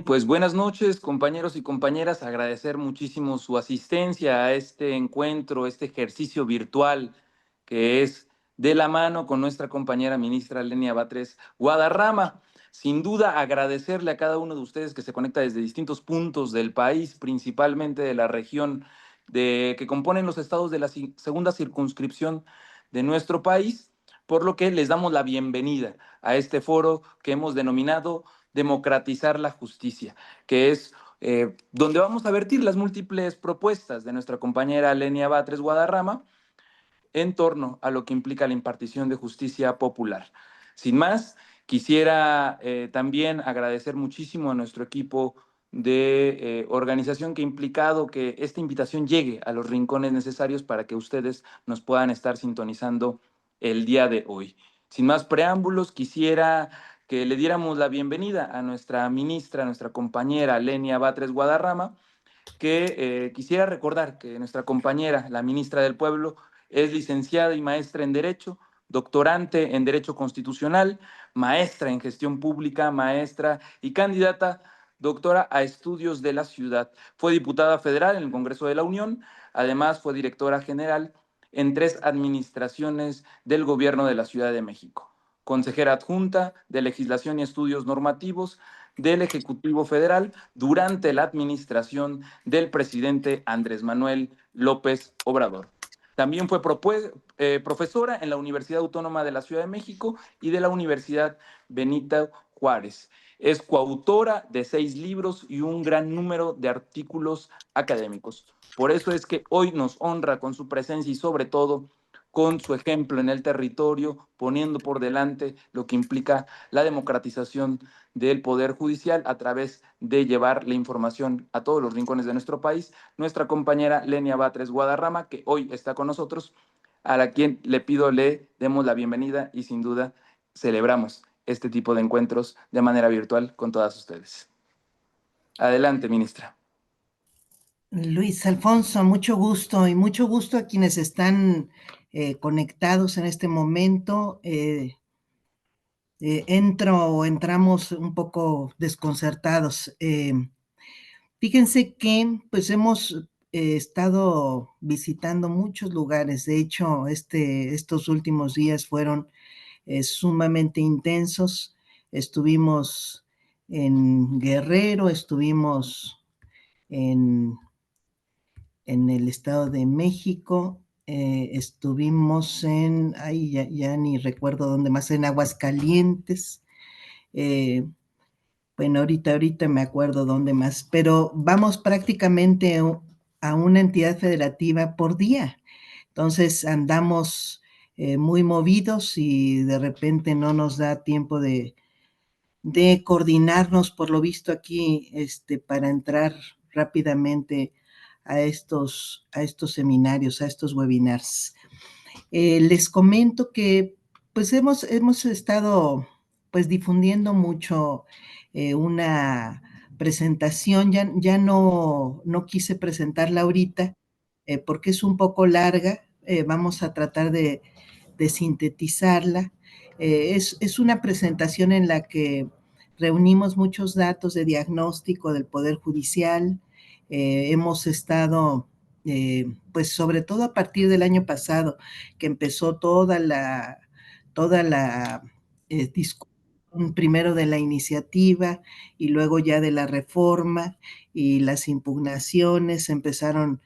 Pues buenas noches, compañeros y compañeras. Agradecer muchísimo su asistencia a este encuentro, este ejercicio virtual que es de la mano con nuestra compañera ministra Lenia Batres Guadarrama. Sin duda, agradecerle a cada uno de ustedes que se conecta desde distintos puntos del país, principalmente de la región que componen los estados de la segunda circunscripción de nuestro país, por lo que les damos la bienvenida a este foro que hemos denominado democratizar la justicia, que es donde vamos a vertir las múltiples propuestas de nuestra compañera Lenia Batres Guadarrama en torno a lo que implica la impartición de justicia popular. Sin más, quisiera también agradecer muchísimo a nuestro equipo de organización que ha implicado que esta invitación llegue a los rincones necesarios para que ustedes nos puedan estar sintonizando el día de hoy. Sin más preámbulos, quisiera que le diéramos la bienvenida a nuestra ministra, a nuestra compañera Lenia Batres Guadarrama, que quisiera recordar que nuestra compañera, la ministra del Pueblo, es licenciada y maestra en Derecho, doctorante en Derecho Constitucional, maestra en Gestión Pública, maestra y candidata doctora a Estudios de la Ciudad. Fue diputada federal en el Congreso de la Unión, además fue directora general en 3 administraciones del Gobierno de la Ciudad de México. Consejera adjunta de Legislación y Estudios Normativos del Ejecutivo Federal durante la administración del presidente Andrés Manuel López Obrador. También fue profesora en la Universidad Autónoma de la Ciudad de México y de la Universidad Benito Juárez. Es coautora de 6 libros y un gran número de artículos académicos. Por eso es que hoy nos honra con su presencia y sobre todo con su ejemplo en el territorio, poniendo por delante lo que implica la democratización del Poder Judicial a través de llevar la información a todos los rincones de nuestro país, nuestra compañera Lenia Batres Guadarrama, que hoy está con nosotros, a la quien le pido le demos la bienvenida y sin duda celebramos este tipo de encuentros de manera virtual con todas ustedes. Adelante, ministra. Luis Alfonso, mucho gusto y mucho gusto a quienes están conectados en este momento. Entramos un poco desconcertados. Fíjense que pues hemos estado visitando muchos lugares. De hecho, estos últimos días fueron sumamente intensos. Estuvimos en Guerrero, estuvimos en en el Estado de México, estuvimos ya ni recuerdo dónde más, en Aguascalientes, eh, bueno, ahorita me acuerdo dónde más, pero vamos prácticamente a una entidad federativa por día. Entonces andamos muy movidos y de repente no nos da tiempo de coordinarnos, por lo visto aquí, para entrar rápidamente a estos seminarios, a estos webinars. Les comento que pues hemos estado pues difundiendo mucho una presentación, ya no quise presentarla ahorita porque es un poco larga, vamos a tratar de sintetizarla. Es una presentación en la que reunimos muchos datos de diagnóstico del Poder Judicial. Hemos estado, pues sobre todo a partir del año pasado, que empezó toda la discusión primero de la iniciativa y luego ya de la reforma y las impugnaciones empezaron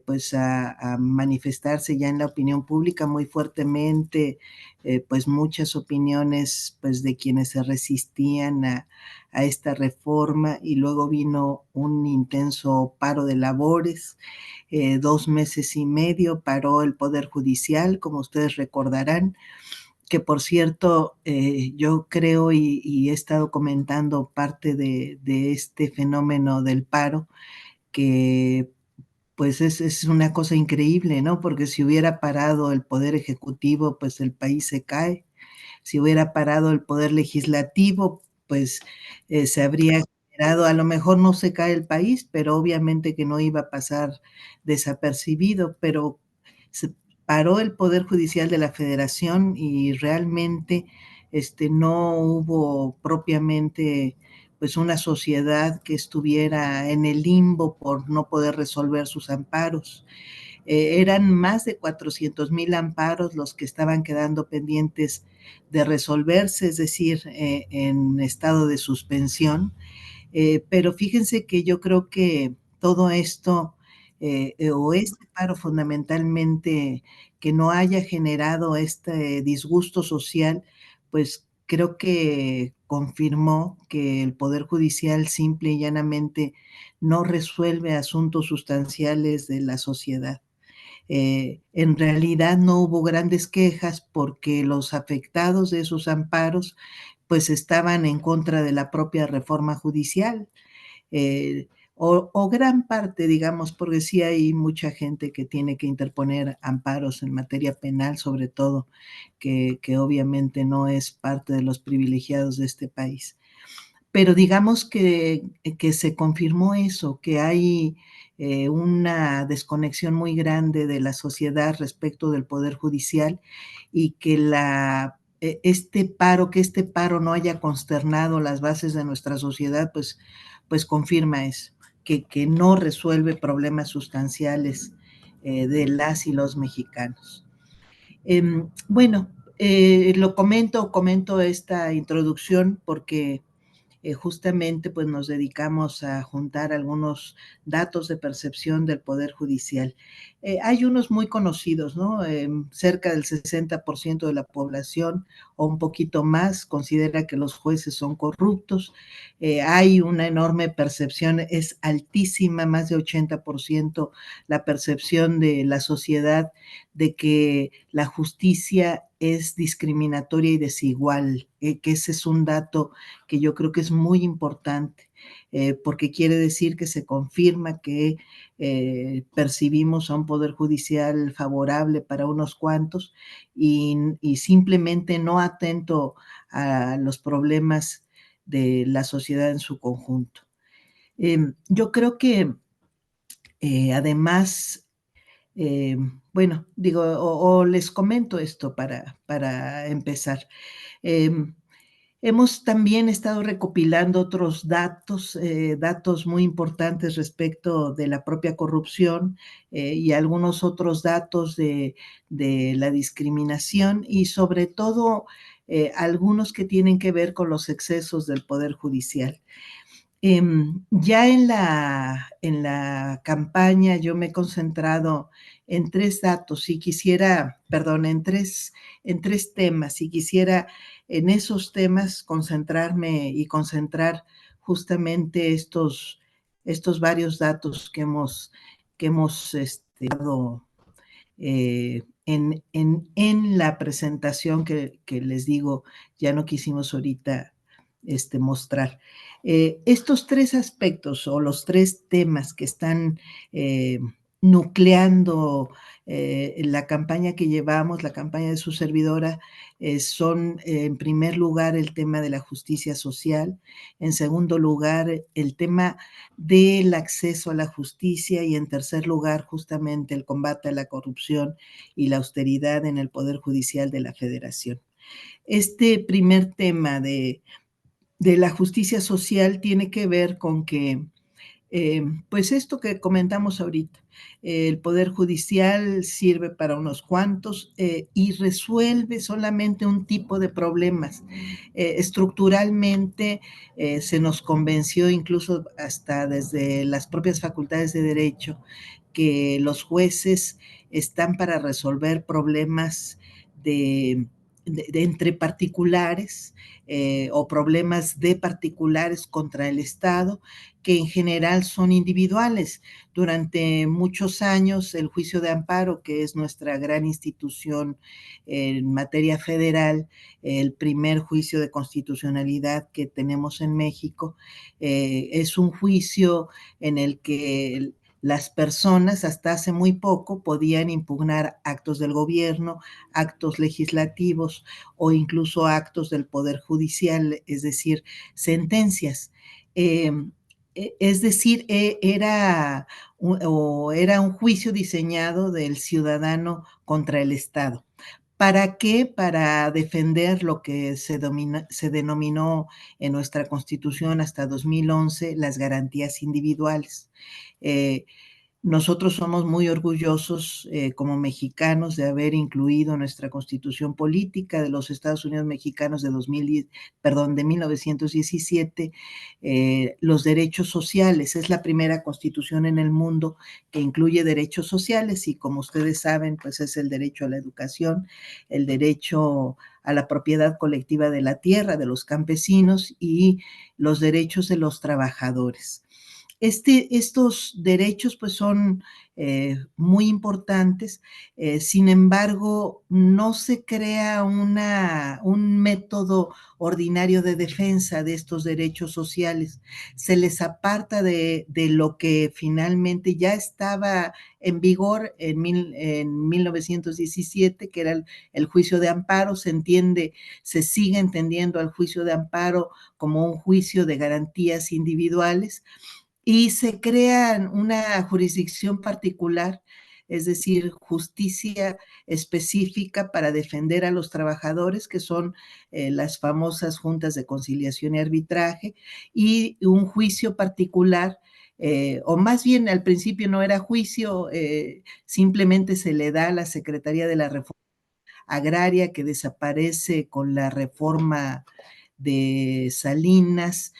pues a manifestarse ya en la opinión pública muy fuertemente, pues muchas opiniones pues de quienes se resistían a esta reforma y luego vino un intenso paro de labores, 2 meses y medio paró el Poder Judicial, como ustedes recordarán, que por cierto, yo creo y he estado comentando parte de este fenómeno del paro, que pues es una cosa increíble, ¿no? Porque si hubiera parado el poder ejecutivo, pues el país se cae. Si hubiera parado el poder legislativo, pues se habría generado, a lo mejor no se cae el país, pero obviamente que no iba a pasar desapercibido, pero se paró el Poder Judicial de la Federación y realmente no hubo propiamente pues una sociedad que estuviera en el limbo por no poder resolver sus amparos. Eran más de 400,000 amparos los que estaban quedando pendientes de resolverse, es decir, en estado de suspensión. Pero fíjense que yo creo que todo esto, o este paro fundamentalmente, que no haya generado este disgusto social, pues creo que confirmó que el Poder Judicial simple y llanamente no resuelve asuntos sustanciales de la sociedad. En realidad no hubo grandes quejas porque los afectados de esos amparos pues estaban en contra de la propia reforma judicial, o gran parte, digamos, porque sí hay mucha gente que tiene que interponer amparos en materia penal, sobre todo, que obviamente no es parte de los privilegiados de este país. Pero digamos que se confirmó eso, que hay una desconexión muy grande de la sociedad respecto del Poder Judicial y que que este paro no haya consternado las bases de nuestra sociedad, pues confirma eso, que no resuelve problemas sustanciales de las y los mexicanos. Bueno, comento esta introducción porque justamente pues nos dedicamos a juntar algunos datos de percepción del Poder Judicial. Hay unos muy conocidos, ¿no? Cerca del 60% de la población o un poquito más considera que los jueces son corruptos. Hay una enorme percepción, es altísima, más de 80% la percepción de la sociedad de que la justicia es discriminatoria y desigual, que ese es un dato que yo creo que es muy importante, porque quiere decir que se confirma que percibimos a un poder judicial favorable para unos cuantos y simplemente no atento a los problemas de la sociedad en su conjunto. Yo creo que además, bueno, digo, o les comento esto para empezar. Eh, Hemos también estado recopilando otros datos, datos muy importantes respecto de la propia corrupción, y algunos otros datos de la discriminación y sobre todo algunos que tienen que ver con los excesos del Poder Judicial. Ya en la campaña yo me he concentrado en tres datos y quisiera, perdón, en tres temas y quisiera en esos temas concentrarme y concentrar justamente estos varios datos que hemos dado en la presentación que les digo, ya no quisimos ahorita mostrar. Estos tres aspectos o los tres temas que están nucleando la campaña que llevamos, la campaña de su servidora, son en primer lugar el tema de la justicia social, en segundo lugar el tema del acceso a la justicia y en tercer lugar justamente el combate a la corrupción y la austeridad en el Poder Judicial de la Federación. Este primer tema de la justicia social tiene que ver con que pues esto que comentamos ahorita, el Poder Judicial sirve para unos cuantos y resuelve solamente un tipo de problemas. Estructuralmente se nos convenció incluso hasta desde las propias facultades de derecho que los jueces están para resolver problemas entre particulares o problemas de particulares contra el Estado, que en general son individuales. Durante muchos años, el juicio de amparo, que es nuestra gran institución en materia federal, el primer juicio de constitucionalidad que tenemos en México, es un juicio en el que las personas hasta hace muy poco podían impugnar actos del gobierno, actos legislativos o incluso actos del Poder Judicial, es decir, sentencias. Es decir, era un juicio diseñado del ciudadano contra el Estado. ¿Para qué? Para defender lo que se denominó en nuestra Constitución hasta 2011 las garantías individuales. Eh, Nosotros somos muy orgullosos como mexicanos de haber incluido en nuestra constitución política de los Estados Unidos mexicanos de 2010, perdón, de 1917, los derechos sociales. Es la primera constitución en el mundo que incluye derechos sociales y como ustedes saben, pues es el derecho a la educación, el derecho a la propiedad colectiva de la tierra, de los campesinos y los derechos de los trabajadores. Estos derechos pues son muy importantes, sin embargo, no se crea un método ordinario de defensa de estos derechos sociales. Se les aparta de lo que finalmente ya estaba en vigor en 1917, que era el juicio de amparo. Se sigue entendiendo al juicio de amparo como un juicio de garantías individuales y se crea una jurisdicción particular, es decir, justicia específica para defender a los trabajadores, que son las famosas juntas de conciliación y arbitraje, y un juicio particular, o más bien al principio no era juicio, simplemente se le da a la Secretaría de la Reforma Agraria, que desaparece con la reforma de Salinas,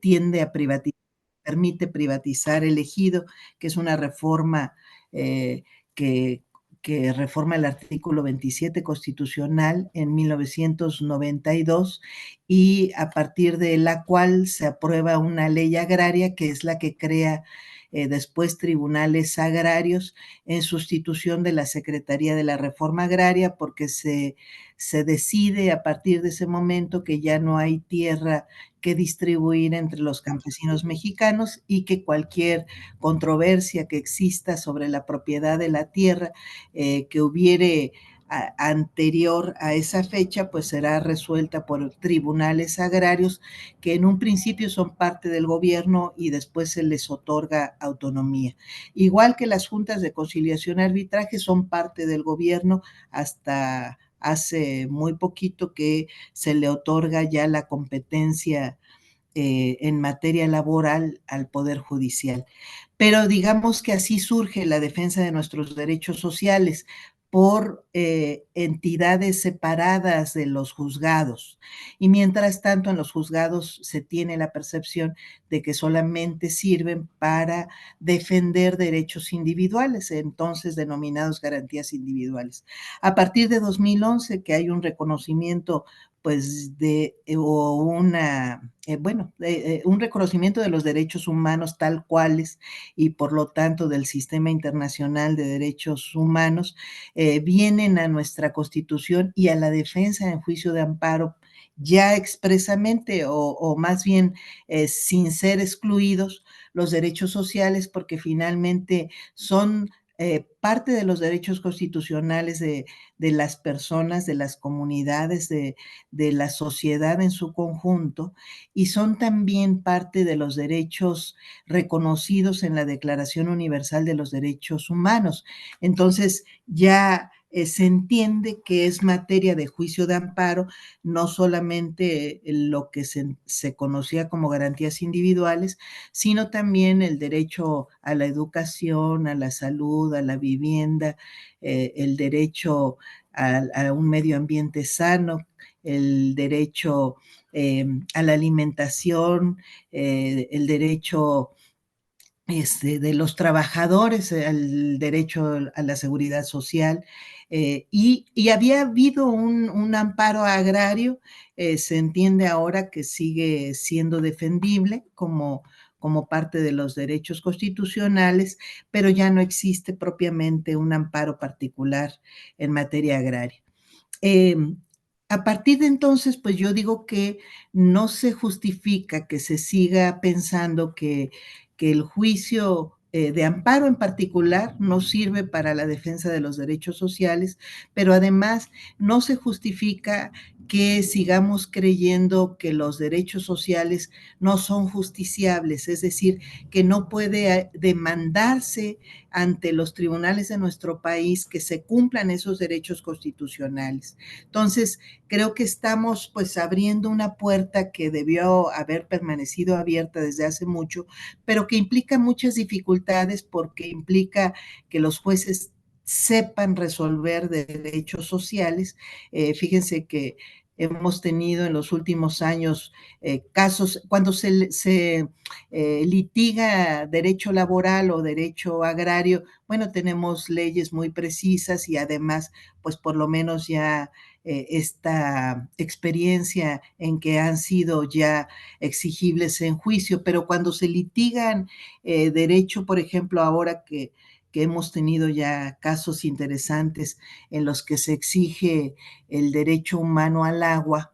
tiende a privatizar, permite privatizar el ejido, que es una reforma eh, que, que reforma el artículo 27 constitucional en 1992 y a partir de la cual se aprueba una ley agraria que es la que crea después tribunales agrarios en sustitución de la Secretaría de la Reforma Agraria, porque se decide a partir de ese momento que ya no hay tierra que distribuir entre los campesinos mexicanos y que cualquier controversia que exista sobre la propiedad de la tierra que hubiere anterior a esa fecha, pues será resuelta por tribunales agrarios que en un principio son parte del gobierno y después se les otorga autonomía. Igual que las juntas de conciliación y arbitraje son parte del gobierno hasta hace muy poquito que se le otorga ya la competencia en materia laboral al Poder Judicial. Pero digamos que así surge la defensa de nuestros derechos sociales por entidades separadas de los juzgados. Y mientras tanto, en los juzgados se tiene la percepción de que solamente sirven para defender derechos individuales, entonces denominados garantías individuales. A partir de 2011, que hay un reconocimiento pues o un reconocimiento de los derechos humanos tal cuales y por lo tanto del sistema internacional de derechos humanos, vienen a nuestra Constitución y a la defensa en juicio de amparo ya expresamente o más bien sin ser excluidos los derechos sociales porque finalmente son parte de los derechos constitucionales de las personas, de las comunidades, de la sociedad en su conjunto, y son también parte de los derechos reconocidos en la Declaración Universal de los Derechos Humanos. Entonces, ya se entiende que es materia de juicio de amparo, no solamente lo que se conocía como garantías individuales, sino también el derecho a la educación, a la salud, a la vivienda, el derecho a un medio ambiente sano, el derecho a la alimentación, el derecho de los trabajadores, el derecho a la seguridad social, y había habido un amparo agrario, se entiende ahora que sigue siendo defendible como parte de los derechos constitucionales, pero ya no existe propiamente un amparo particular en materia agraria. Eh, a partir de entonces, pues yo digo que no se justifica que se siga pensando que el juicio de amparo en particular no sirve para la defensa de los derechos sociales, pero además no se justifica que sigamos creyendo que los derechos sociales no son justiciables, es decir, que no puede demandarse ante los tribunales de nuestro país que se cumplan esos derechos constitucionales. Entonces, creo que estamos pues abriendo una puerta que debió haber permanecido abierta desde hace mucho, pero que implica muchas dificultades porque implica que los jueces sepan resolver de derechos sociales. Fíjense que hemos tenido en los últimos años casos cuando se litiga derecho laboral o derecho agrario, bueno, tenemos leyes muy precisas y además, pues por lo menos ya esta experiencia en que han sido ya exigibles en juicio, pero cuando se litigan derecho, por ejemplo, ahora que hemos tenido ya casos interesantes en los que se exige el derecho humano al agua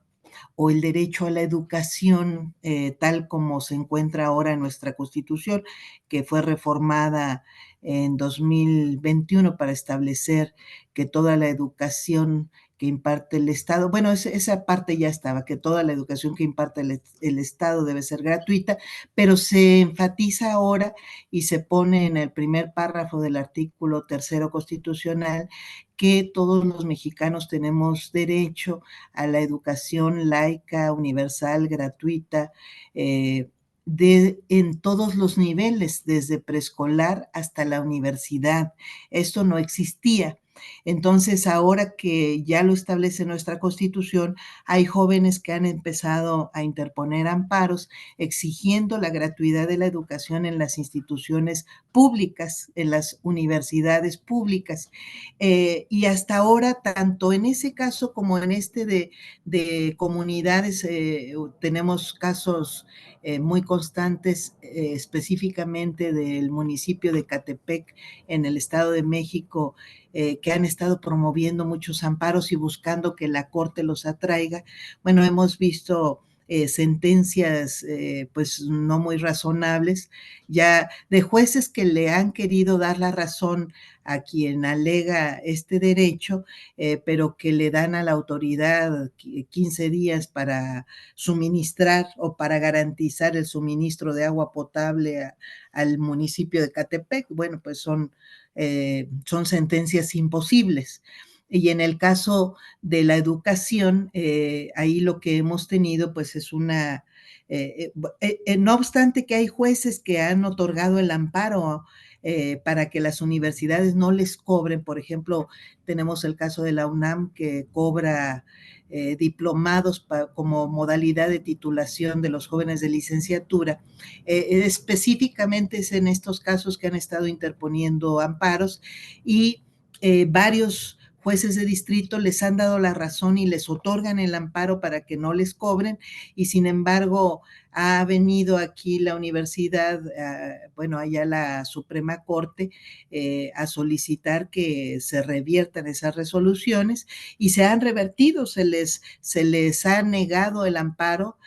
o el derecho a la educación, tal como se encuentra ahora en nuestra Constitución, que fue reformada en 2021 para establecer que toda la educación que imparte el Estado, bueno, esa parte ya estaba, que toda la educación que imparte el Estado debe ser gratuita, pero se enfatiza ahora y se pone en el primer párrafo del artículo tercero constitucional que todos los mexicanos tenemos derecho a la educación laica, universal, gratuita, en todos los niveles, desde preescolar hasta la universidad. Esto no existía. Entonces, ahora que ya lo establece nuestra Constitución, hay jóvenes que han empezado a interponer amparos exigiendo la gratuidad de la educación en las instituciones públicas, en las universidades públicas. Y hasta ahora, tanto en ese caso como en este de comunidades, tenemos casos muy constantes, específicamente del municipio de Catepec, en el Estado de México, que han estado promoviendo muchos amparos y buscando que la Corte los atraiga. Bueno, hemos visto sentencias pues no muy razonables, ya de jueces que le han querido dar la razón a quien alega este derecho, pero que le dan a la autoridad 15 días para suministrar o para garantizar el suministro de agua potable al municipio de Catepec. Bueno, pues son sentencias imposibles. Y en el caso de la educación, ahí lo que hemos tenido pues es una, no obstante que hay jueces que han otorgado el amparo para que las universidades no les cobren, por ejemplo, tenemos el caso de la UNAM que cobra diplomados como modalidad de titulación de los jóvenes de licenciatura. Específicamente es en estos casos que han estado interponiendo amparos y varios jueces de distrito les han dado la razón y les otorgan el amparo para que no les cobren y sin embargo ha venido aquí la universidad, bueno, allá la Suprema Corte, a solicitar que se reviertan esas resoluciones y se han revertido, se les ha negado el amparo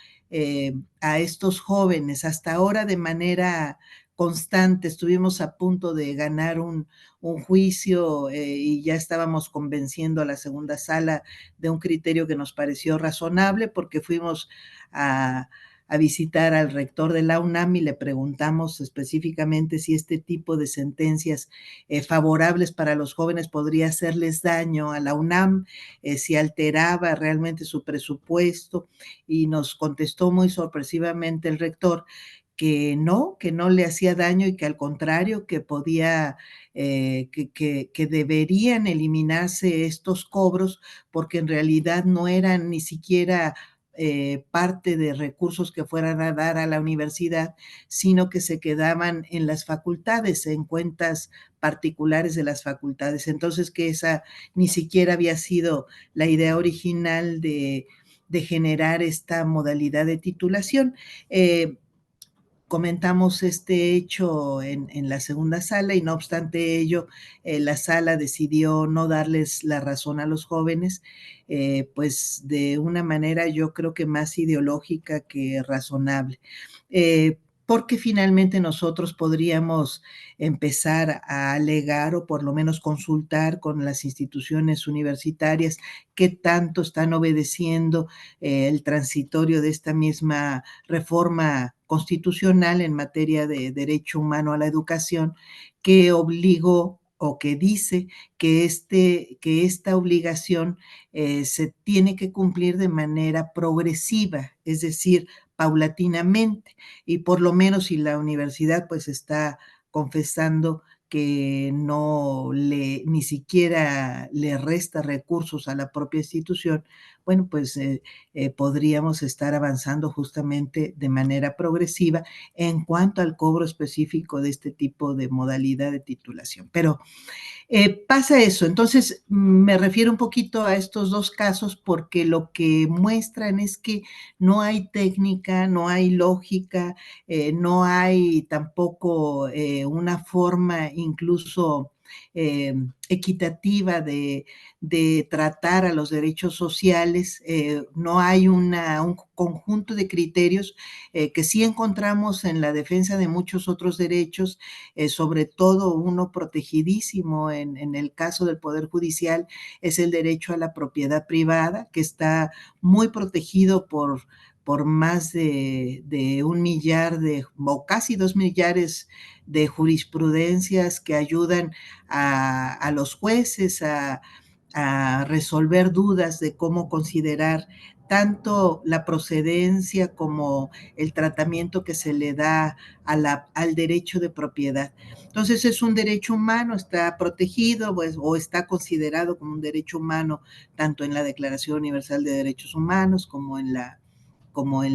a estos jóvenes. Hasta ahora de manera constante estuvimos a punto de ganar un juicio y ya estábamos convenciendo a la segunda sala de un criterio que nos pareció razonable porque fuimos a visitar al rector de la UNAM y le preguntamos específicamente si este tipo de sentencias favorables para los jóvenes podría hacerles daño a la UNAM, si alteraba realmente su presupuesto y nos contestó muy sorpresivamente el rector que no le hacía daño y que al contrario, que podía, que deberían eliminarse estos cobros porque en realidad no eran ni siquiera parte de recursos que fueran a dar a la universidad, sino que se quedaban en las facultades, en cuentas particulares de las facultades. Entonces, que esa ni siquiera había sido la idea original de generar esta modalidad de titulación. Comentamos este hecho en la segunda sala y no obstante ello, la sala decidió no darles la razón a los jóvenes, pues de una manera yo creo que más ideológica que razonable. Eh, porque finalmente nosotros podríamos empezar a alegar o por lo menos consultar con las instituciones universitarias qué tanto están obedeciendo el transitorio de esta misma reforma constitucional en materia de derecho humano a la educación, que obligó o que dice que esta obligación se tiene que cumplir de manera progresiva, es decir, paulatinamente, y por lo menos si la universidad pues está confesando que no le, ni siquiera le resta recursos a la propia institución, bueno, pues podríamos estar avanzando justamente de manera progresiva en cuanto al cobro específico de este tipo de modalidad de titulación. Pero pasa eso, entonces me refiero un poquito a estos dos casos porque lo que muestran es que no hay técnica, no hay lógica, no hay tampoco una forma incluso equitativa de tratar a los derechos sociales, no hay un conjunto de criterios que sí encontramos en la defensa de muchos otros derechos, sobre todo uno protegidísimo en el caso del Poder Judicial es el derecho a la propiedad privada, que está muy protegido por más de 1 millar o casi 2 millares de jurisprudencias que ayudan a los jueces a resolver dudas de cómo considerar tanto la procedencia como el tratamiento que se le da al derecho de propiedad. Entonces es un derecho humano, está protegido pues, o está considerado como un derecho humano tanto en la Declaración Universal de Derechos Humanos como en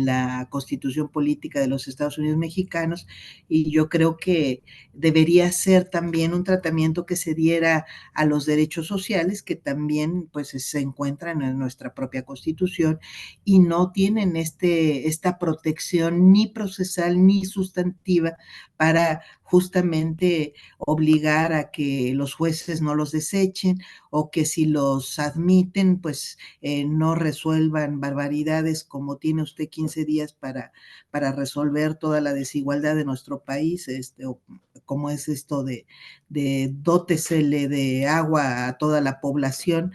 la Constitución Política de los Estados Unidos Mexicanos, y yo creo que debería ser también un tratamiento que se diera a los derechos sociales, que también pues se encuentran en nuestra propia Constitución y no tienen esta protección ni procesal ni sustantiva para justamente obligar a que los jueces no los desechen o que si los admiten, pues no resuelvan barbaridades como tiene usted 15 días para resolver toda la desigualdad de nuestro país, o como es esto de dótesele de agua a toda la población,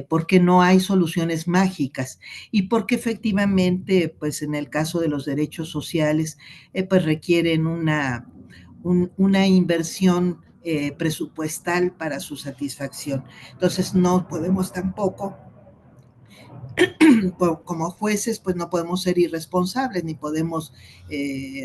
porque no hay soluciones mágicas y porque efectivamente, pues en el caso de los derechos sociales, pues requieren una inversión presupuestal para su satisfacción. Entonces no podemos tampoco como jueces, pues no podemos ser irresponsables ni podemos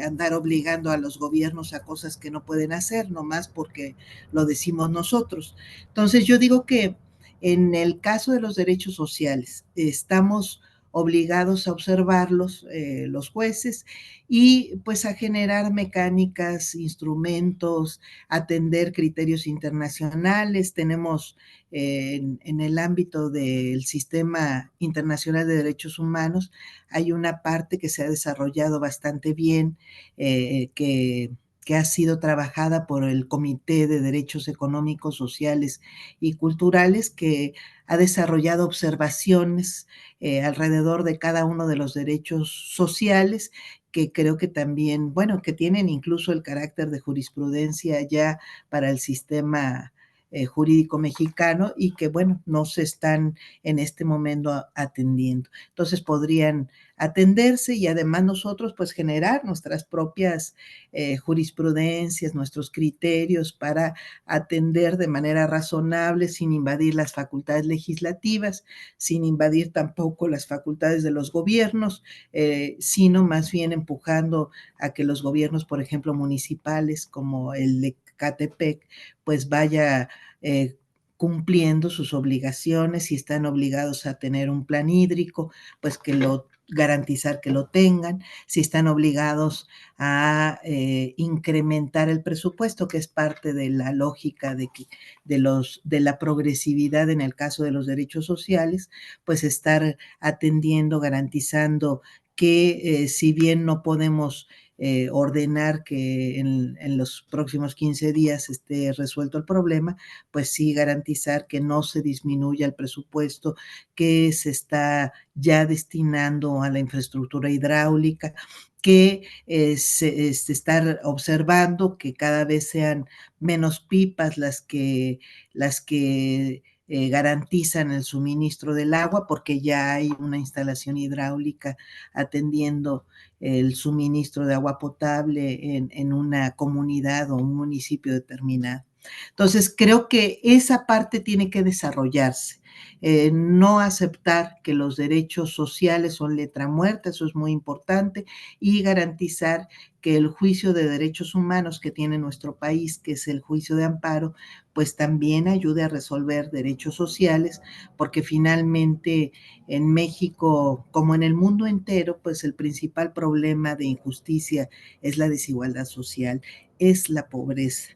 andar obligando a los gobiernos a cosas que no pueden hacer, nomás porque lo decimos nosotros. Entonces yo digo que en el caso de los derechos sociales estamos obligados a observarlos los jueces y pues a generar mecánicas, instrumentos, atender criterios internacionales. Tenemos en el ámbito del sistema internacional de derechos humanos, hay una parte que se ha desarrollado bastante bien, que ha sido trabajada por el Comité de Derechos Económicos, Sociales y Culturales, que ha desarrollado observaciones alrededor de cada uno de los derechos sociales que creo que también, bueno, que tienen incluso el carácter de jurisprudencia ya para el sistema jurídico mexicano y que, bueno, no se están en este momento atendiendo. Entonces podrían atenderse y además nosotros pues generar nuestras propias jurisprudencias, nuestros criterios para atender de manera razonable sin invadir las facultades legislativas, sin invadir tampoco las facultades de los gobiernos, sino más bien empujando a que los gobiernos, por ejemplo, municipales como el de Catepec, pues vaya cumpliendo sus obligaciones, si están obligados a tener un plan hídrico, pues que lo garantizar que lo tengan, si están obligados a incrementar el presupuesto, que es parte de la lógica de la progresividad en el caso de los derechos sociales, pues estar atendiendo, garantizando que si bien no podemos ordenar que en los próximos 15 días esté resuelto el problema, pues sí garantizar que no se disminuya el presupuesto que se está ya destinando a la infraestructura hidráulica, que estar observando que cada vez sean menos pipas las que garantizan el suministro del agua, porque ya hay una instalación hidráulica atendiendo el suministro de agua potable en una comunidad o un municipio determinado. Entonces, creo que esa parte tiene que desarrollarse. No aceptar que los derechos sociales son letra muerta, eso es muy importante, y garantizar que el juicio de derechos humanos que tiene nuestro país, que es el juicio de amparo, pues también ayude a resolver derechos sociales, porque finalmente en México, como en el mundo entero, pues el principal problema de injusticia es la desigualdad social, es la pobreza.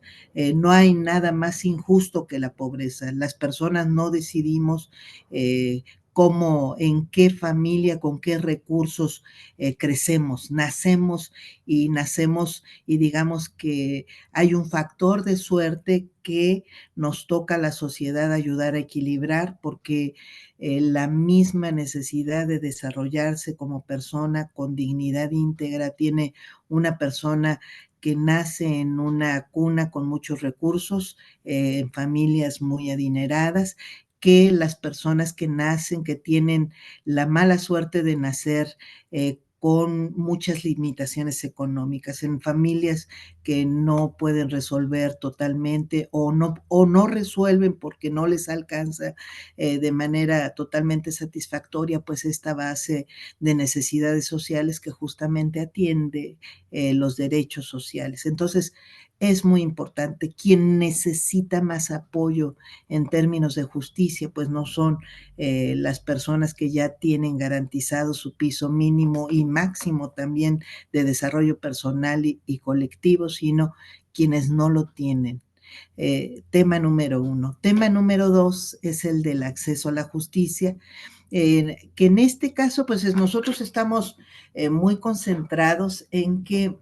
No hay nada más injusto que la pobreza. Las personas no decidimos cómo, en qué familia, con qué recursos crecemos. Nacemos y digamos que hay un factor de suerte que nos toca a la sociedad ayudar a equilibrar, porque la misma necesidad de desarrollarse como persona con dignidad íntegra tiene una persona que nace en una cuna con muchos recursos, en familias muy adineradas, que las personas que nacen, que tienen la mala suerte de nacer con muchas limitaciones económicas, en familias que no pueden resolver totalmente o no resuelven porque no les alcanza de manera totalmente satisfactoria, pues esta base de necesidades sociales que justamente atiende los derechos sociales. Entonces, es muy importante. Quien necesita más apoyo en términos de justicia, pues no son las personas que ya tienen garantizado su piso mínimo y máximo también de desarrollo personal y colectivo, sino quienes no lo tienen. Tema número uno. Tema número dos es el del acceso a la justicia, que en este caso, pues nosotros estamos muy concentrados en que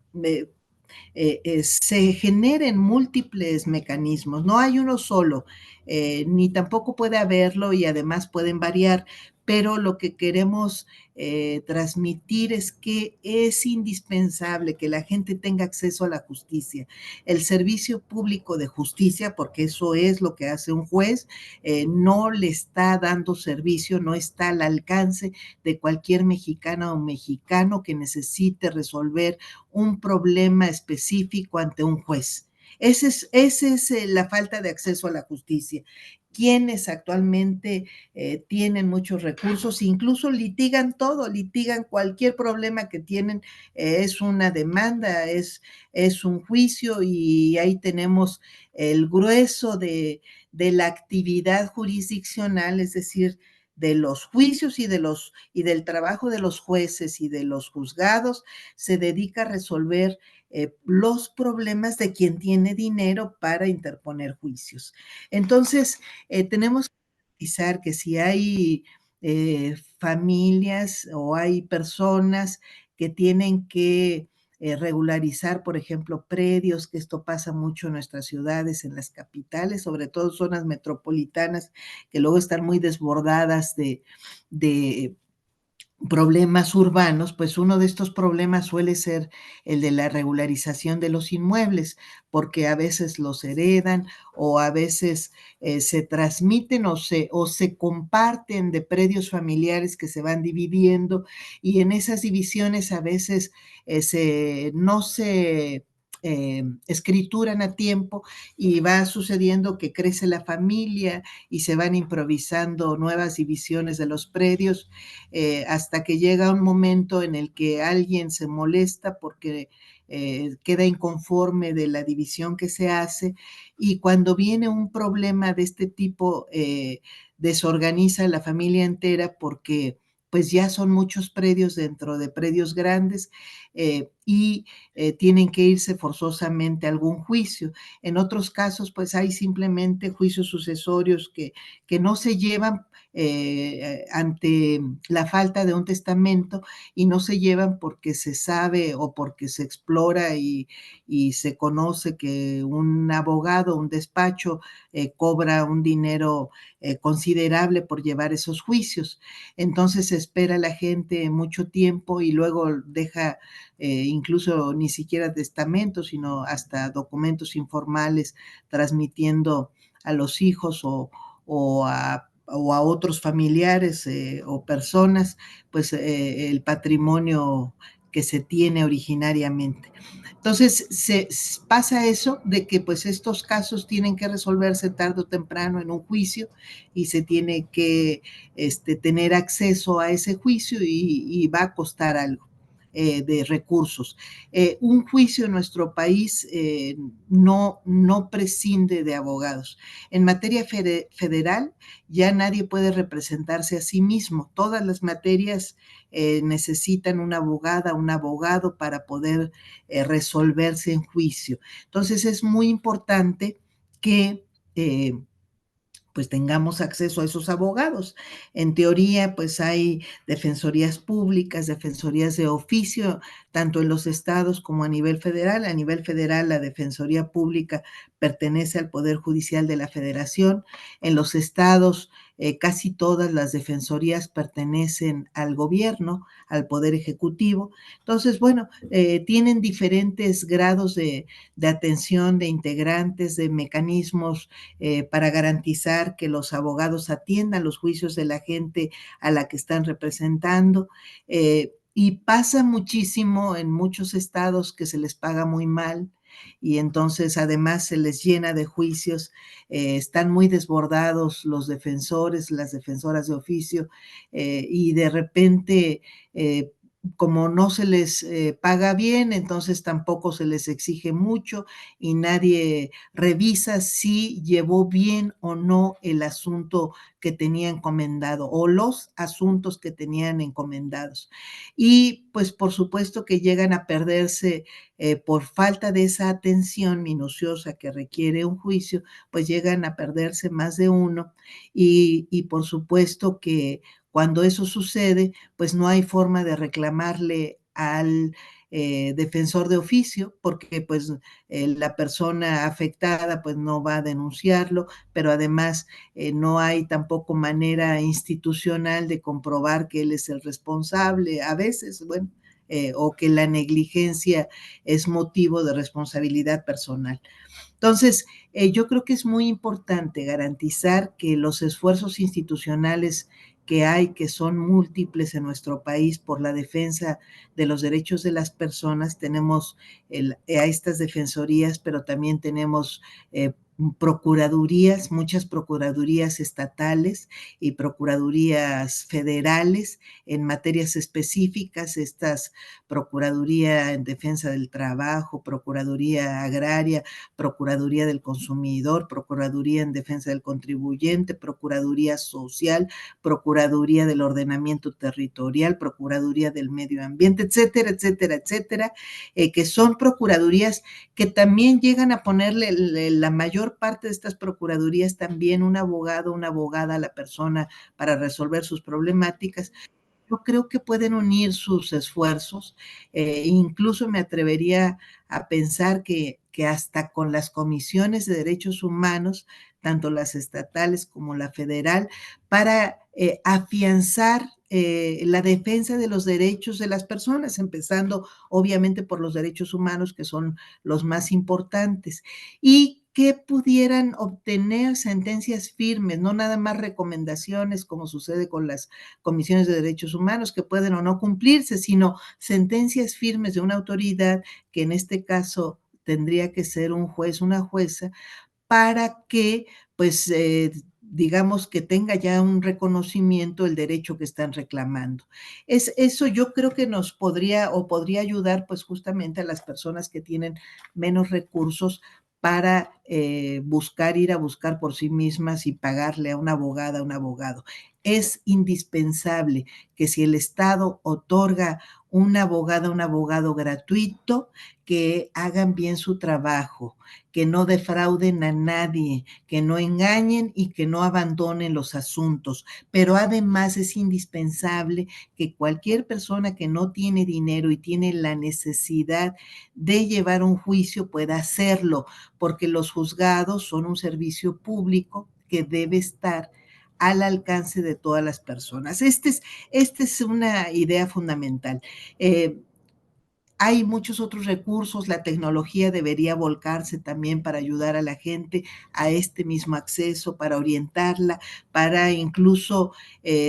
se generen múltiples mecanismos, no hay uno solo, ni tampoco puede haberlo y además pueden variar, pero lo que queremos transmitir es que es indispensable que la gente tenga acceso a la justicia. El servicio público de justicia, porque eso es lo que hace un juez, no le está dando servicio, no está al alcance de cualquier mexicana o mexicano que necesite resolver un problema específico ante un juez. Esa es la falta de acceso a la justicia. Quienes actualmente tienen muchos recursos, incluso litigan todo, litigan cualquier problema que tienen, es una demanda, es un juicio y ahí tenemos el grueso de la actividad jurisdiccional, es decir, de los juicios y del trabajo de los jueces y de los juzgados, se dedica a resolver los problemas de quien tiene dinero para interponer juicios. Entonces, tenemos que garantizar que si hay familias o hay personas que tienen que regularizar, por ejemplo, predios, que esto pasa mucho en nuestras ciudades, en las capitales, sobre todo zonas metropolitanas, que luego están muy desbordadas de problemas urbanos, pues uno de estos problemas suele ser el de la regularización de los inmuebles, porque a veces los heredan o a veces se transmiten o se comparten de predios familiares que se van dividiendo y en esas divisiones a veces no se escrituran a tiempo y va sucediendo que crece la familia y se van improvisando nuevas divisiones de los predios hasta que llega un momento en el que alguien se molesta porque queda inconforme de la división que se hace y cuando viene un problema de este tipo desorganiza a la familia entera porque pues ya son muchos predios dentro de predios grandes y tienen que irse forzosamente a algún juicio. En otros casos, pues hay simplemente juicios sucesorios que no se llevan ante la falta de un testamento y no se llevan porque se sabe o porque se explora y se conoce que un abogado, un despacho, cobra un dinero considerable por llevar esos juicios. Entonces se espera la gente mucho tiempo y luego deja incluso ni siquiera testamentos, sino hasta documentos informales transmitiendo a los hijos o a otros familiares o personas, pues el patrimonio que se tiene originariamente. Entonces, pasa eso de que pues estos casos tienen que resolverse tarde o temprano en un juicio y se tiene que tener acceso a ese juicio y va a costar algo. De recursos. Un juicio en nuestro país no prescinde de abogados. En materia federal ya nadie puede representarse a sí mismo. Todas las materias necesitan una abogada, un abogado para poder resolverse en juicio. Entonces es muy importante que pues tengamos acceso a esos abogados. En teoría, pues hay defensorías públicas, defensorías de oficio, tanto en los estados como a nivel federal. A nivel federal, la Defensoría Pública pertenece al Poder Judicial de la Federación. En los estados, casi todas las defensorías pertenecen al gobierno, al Poder Ejecutivo. Entonces, bueno, tienen diferentes grados de atención, de integrantes, de mecanismos para garantizar que los abogados atiendan los juicios de la gente a la que están representando. Y pasa muchísimo en muchos estados que se les paga muy mal y entonces además se les llena de juicios, están muy desbordados los defensores, las defensoras de oficio, y de repente como no se les paga bien, entonces tampoco se les exige mucho y nadie revisa si llevó bien o no el asunto que tenía encomendado o los asuntos que tenían encomendados. Y pues por supuesto que llegan a perderse por falta de esa atención minuciosa que requiere un juicio, pues llegan a perderse más de uno y por supuesto que cuando eso sucede, pues no hay forma de reclamarle al defensor de oficio, porque pues la persona afectada pues no va a denunciarlo, pero además no hay tampoco manera institucional de comprobar que él es el responsable, a veces, bueno, o que la negligencia es motivo de responsabilidad personal. Entonces, yo creo que es muy importante garantizar que los esfuerzos institucionales que hay, que son múltiples en nuestro país por la defensa de los derechos de las personas, tenemos a estas defensorías, pero también tenemos procuradurías, muchas procuradurías estatales y procuradurías federales en materias específicas, estas Procuraduría en Defensa del Trabajo, Procuraduría Agraria, Procuraduría del Consumidor, Procuraduría en Defensa del Contribuyente, Procuraduría Social, Procuraduría del Ordenamiento Territorial, Procuraduría del Medio Ambiente, etcétera, etcétera, etcétera, que son procuradurías que también llegan a ponerle la mayor parte de estas procuradurías también un abogado, una abogada a la persona para resolver sus problemáticas. Yo creo que pueden unir sus esfuerzos, incluso me atrevería a pensar que hasta con las comisiones de derechos humanos, tanto las estatales como la federal, para afianzar la defensa de los derechos de las personas, empezando obviamente por los derechos humanos, que son los más importantes, y que pudieran obtener sentencias firmes, no nada más recomendaciones, como sucede con las comisiones de derechos humanos, que pueden o no cumplirse, sino sentencias firmes de una autoridad, que en este caso tendría que ser un juez, una jueza, para que, pues, digamos que tenga ya un reconocimiento el derecho que están reclamando. Eso yo creo que nos podría o podría ayudar pues justamente a las personas que tienen menos recursos para ir a buscar por sí mismas y pagarle a una abogada, a un abogado. Es indispensable que si el Estado otorga una abogada, un abogado gratuito, que hagan bien su trabajo, que no defrauden a nadie, que no engañen y que no abandonen los asuntos. Pero además es indispensable que cualquier persona que no tiene dinero y tiene la necesidad de llevar un juicio pueda hacerlo, porque los juzgados son un servicio público que debe estar al alcance de todas las personas. Esta es una idea fundamental. Hay muchos otros recursos, la tecnología debería volcarse también para ayudar a la gente a este mismo acceso, para orientarla, para incluso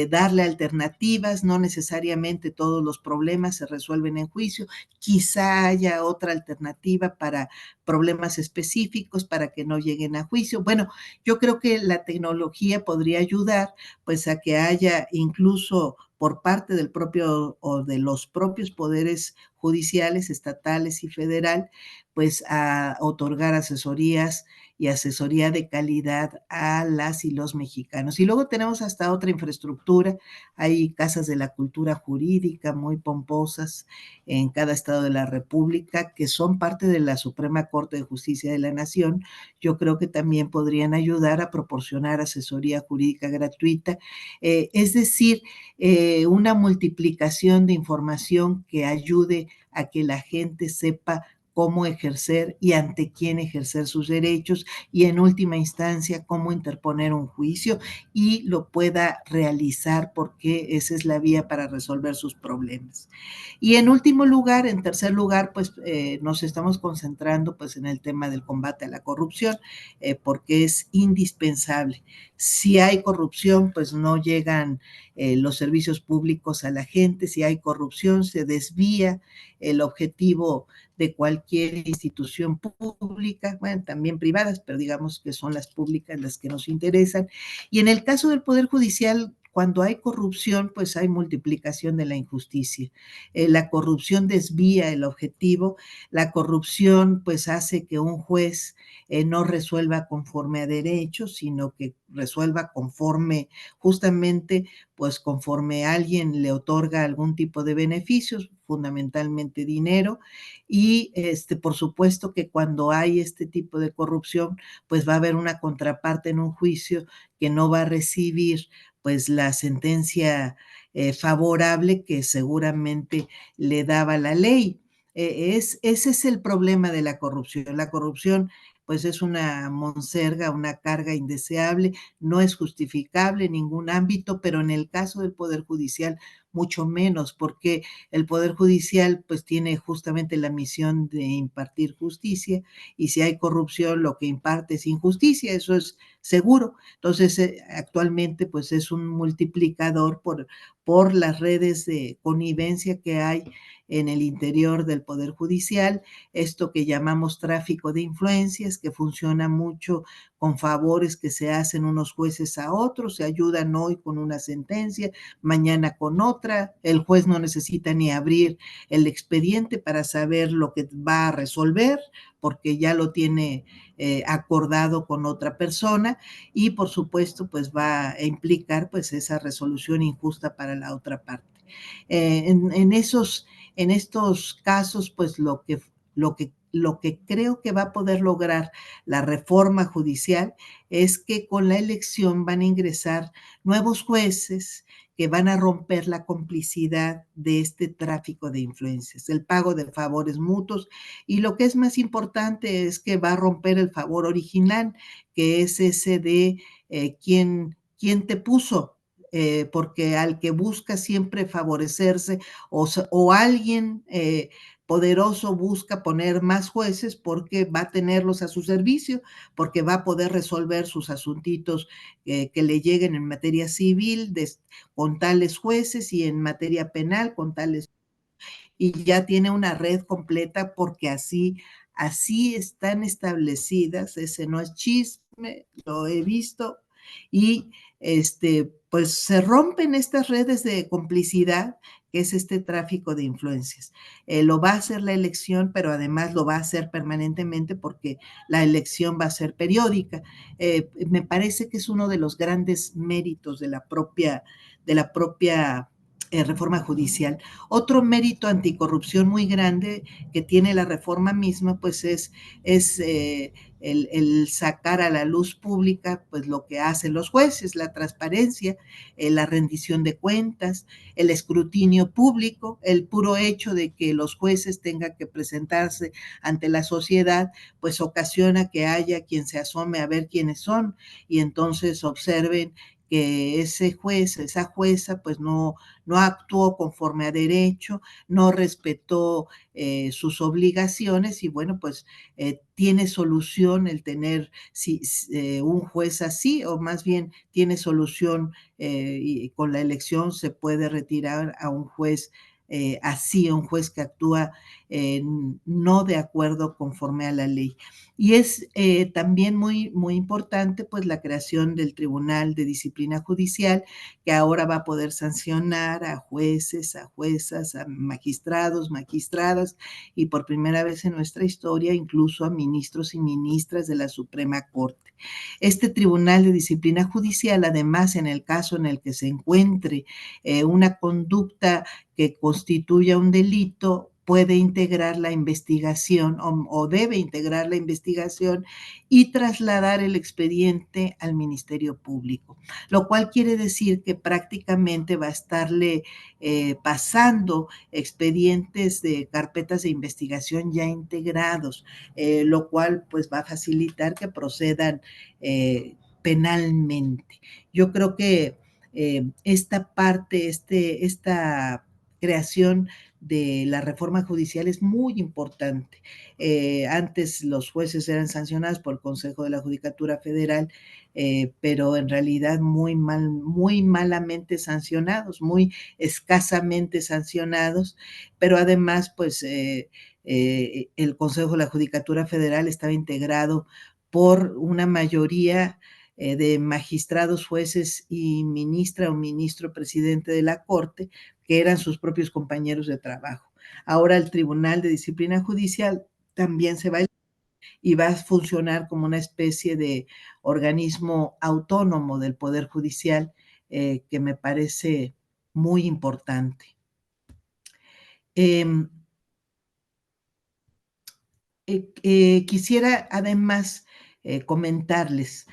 darle alternativas, no necesariamente todos los problemas se resuelven en juicio, quizá haya otra alternativa para problemas específicos para que no lleguen a juicio. Bueno, yo creo que la tecnología podría ayudar pues a que haya incluso por parte del propio o de los propios poderes judiciales, estatales y federal, pues a otorgar asesorías y asesoría de calidad a las y los mexicanos. Y luego tenemos hasta otra infraestructura, hay casas de la cultura jurídica muy pomposas en cada estado de la República que son parte de la Suprema Corte de Justicia de la Nación. Yo creo que también podrían ayudar a proporcionar asesoría jurídica gratuita, es decir, una multiplicación de información que ayude a que la gente sepa cómo ejercer y ante quién ejercer sus derechos y en última instancia cómo interponer un juicio y lo pueda realizar porque esa es la vía para resolver sus problemas. Y en último lugar, en tercer lugar, pues nos estamos concentrando pues en el tema del combate a la corrupción porque es indispensable. Si hay corrupción, pues no llegan los servicios públicos a la gente, si hay corrupción se desvía el objetivo de cualquier institución pública, bueno, también privadas, pero digamos que son las públicas las que nos interesan. Y en el caso del Poder Judicial, cuando hay corrupción, pues hay multiplicación de la injusticia. La corrupción desvía el objetivo, la corrupción pues hace que un juez no resuelva conforme a derecho, sino que resuelva conforme justamente pues conforme alguien le otorga algún tipo de beneficios, fundamentalmente dinero, y por supuesto que cuando hay este tipo de corrupción, pues va a haber una contraparte en un juicio que no va a recibir pues la sentencia favorable que seguramente le daba la ley. Ese es el problema de la corrupción. La corrupción pues es una monserga, una carga indeseable, no es justificable en ningún ámbito, pero en el caso del Poder Judicial mucho menos, porque el Poder Judicial pues tiene justamente la misión de impartir justicia y si hay corrupción lo que imparte es injusticia, eso es seguro. Entonces actualmente pues es un multiplicador por las redes de connivencia que hay en el interior del Poder Judicial, esto que llamamos tráfico de influencias, que funciona mucho con favores que se hacen unos jueces a otros, se ayudan hoy con una sentencia, mañana con otra, el juez no necesita ni abrir el expediente para saber lo que va a resolver, porque ya lo tiene acordado con otra persona y por supuesto pues va a implicar pues esa resolución injusta para la otra parte. En estos casos, pues lo que creo que va a poder lograr la reforma judicial es que con la elección van a ingresar nuevos jueces que van a romper la complicidad de este tráfico de influencias, el pago de favores mutuos y lo que es más importante es que va a romper el favor original, que es ese de quién te puso, porque al que busca siempre favorecerse o alguien poderoso busca poner más jueces porque va a tenerlos a su servicio, porque va a poder resolver sus asuntitos que le lleguen en materia civil con tales jueces y en materia penal con tales, y ya tiene una red completa porque así están establecidas, ese no es chisme, lo he visto, y pues se rompen estas redes de complicidad que es este tráfico de influencias. Lo va a hacer la elección, pero además lo va a hacer permanentemente porque la elección va a ser periódica. Me parece que es uno de los grandes méritos de la propia reforma judicial. Otro mérito anticorrupción muy grande que tiene la reforma misma, pues es el sacar a la luz pública pues lo que hacen los jueces, la transparencia, la rendición de cuentas, el escrutinio público, el puro hecho de que los jueces tengan que presentarse ante la sociedad, pues ocasiona que haya quien se asome a ver quiénes son y entonces observen que ese juez, esa jueza, pues no actuó conforme a derecho, no respetó sus obligaciones y bueno, pues tiene solución el tener un juez así, o más bien tiene solución y con la elección se puede retirar a un juez así, a un juez que actúa no de acuerdo conforme a la ley. Y es también muy importante pues la creación del Tribunal de Disciplina Judicial, que ahora va a poder sancionar a jueces, a juezas, a magistrados, magistradas y por primera vez en nuestra historia incluso a ministros y ministras de la Suprema Corte. Este Tribunal de Disciplina Judicial, además, en el caso en el que se encuentre una conducta que constituya un delito, puede integrar la investigación o debe integrar la investigación y trasladar el expediente al Ministerio Público, lo cual quiere decir que prácticamente va a estarle pasando expedientes de carpetas de investigación ya integrados, lo cual pues va a facilitar que procedan penalmente. Yo creo que esta parte, esta creación de la reforma judicial es muy importante. Antes los jueces eran sancionados por el Consejo de la Judicatura Federal, pero en realidad muy malamente sancionados, muy escasamente sancionados, pero además, pues, el Consejo de la Judicatura Federal estaba integrado por una mayoría de magistrados, jueces y ministra o ministro presidente de la Corte, que eran sus propios compañeros de trabajo. Ahora el Tribunal de Disciplina Judicial también se va y va a funcionar como una especie de organismo autónomo del Poder Judicial, que me parece muy importante. Eh, quisiera además comentarles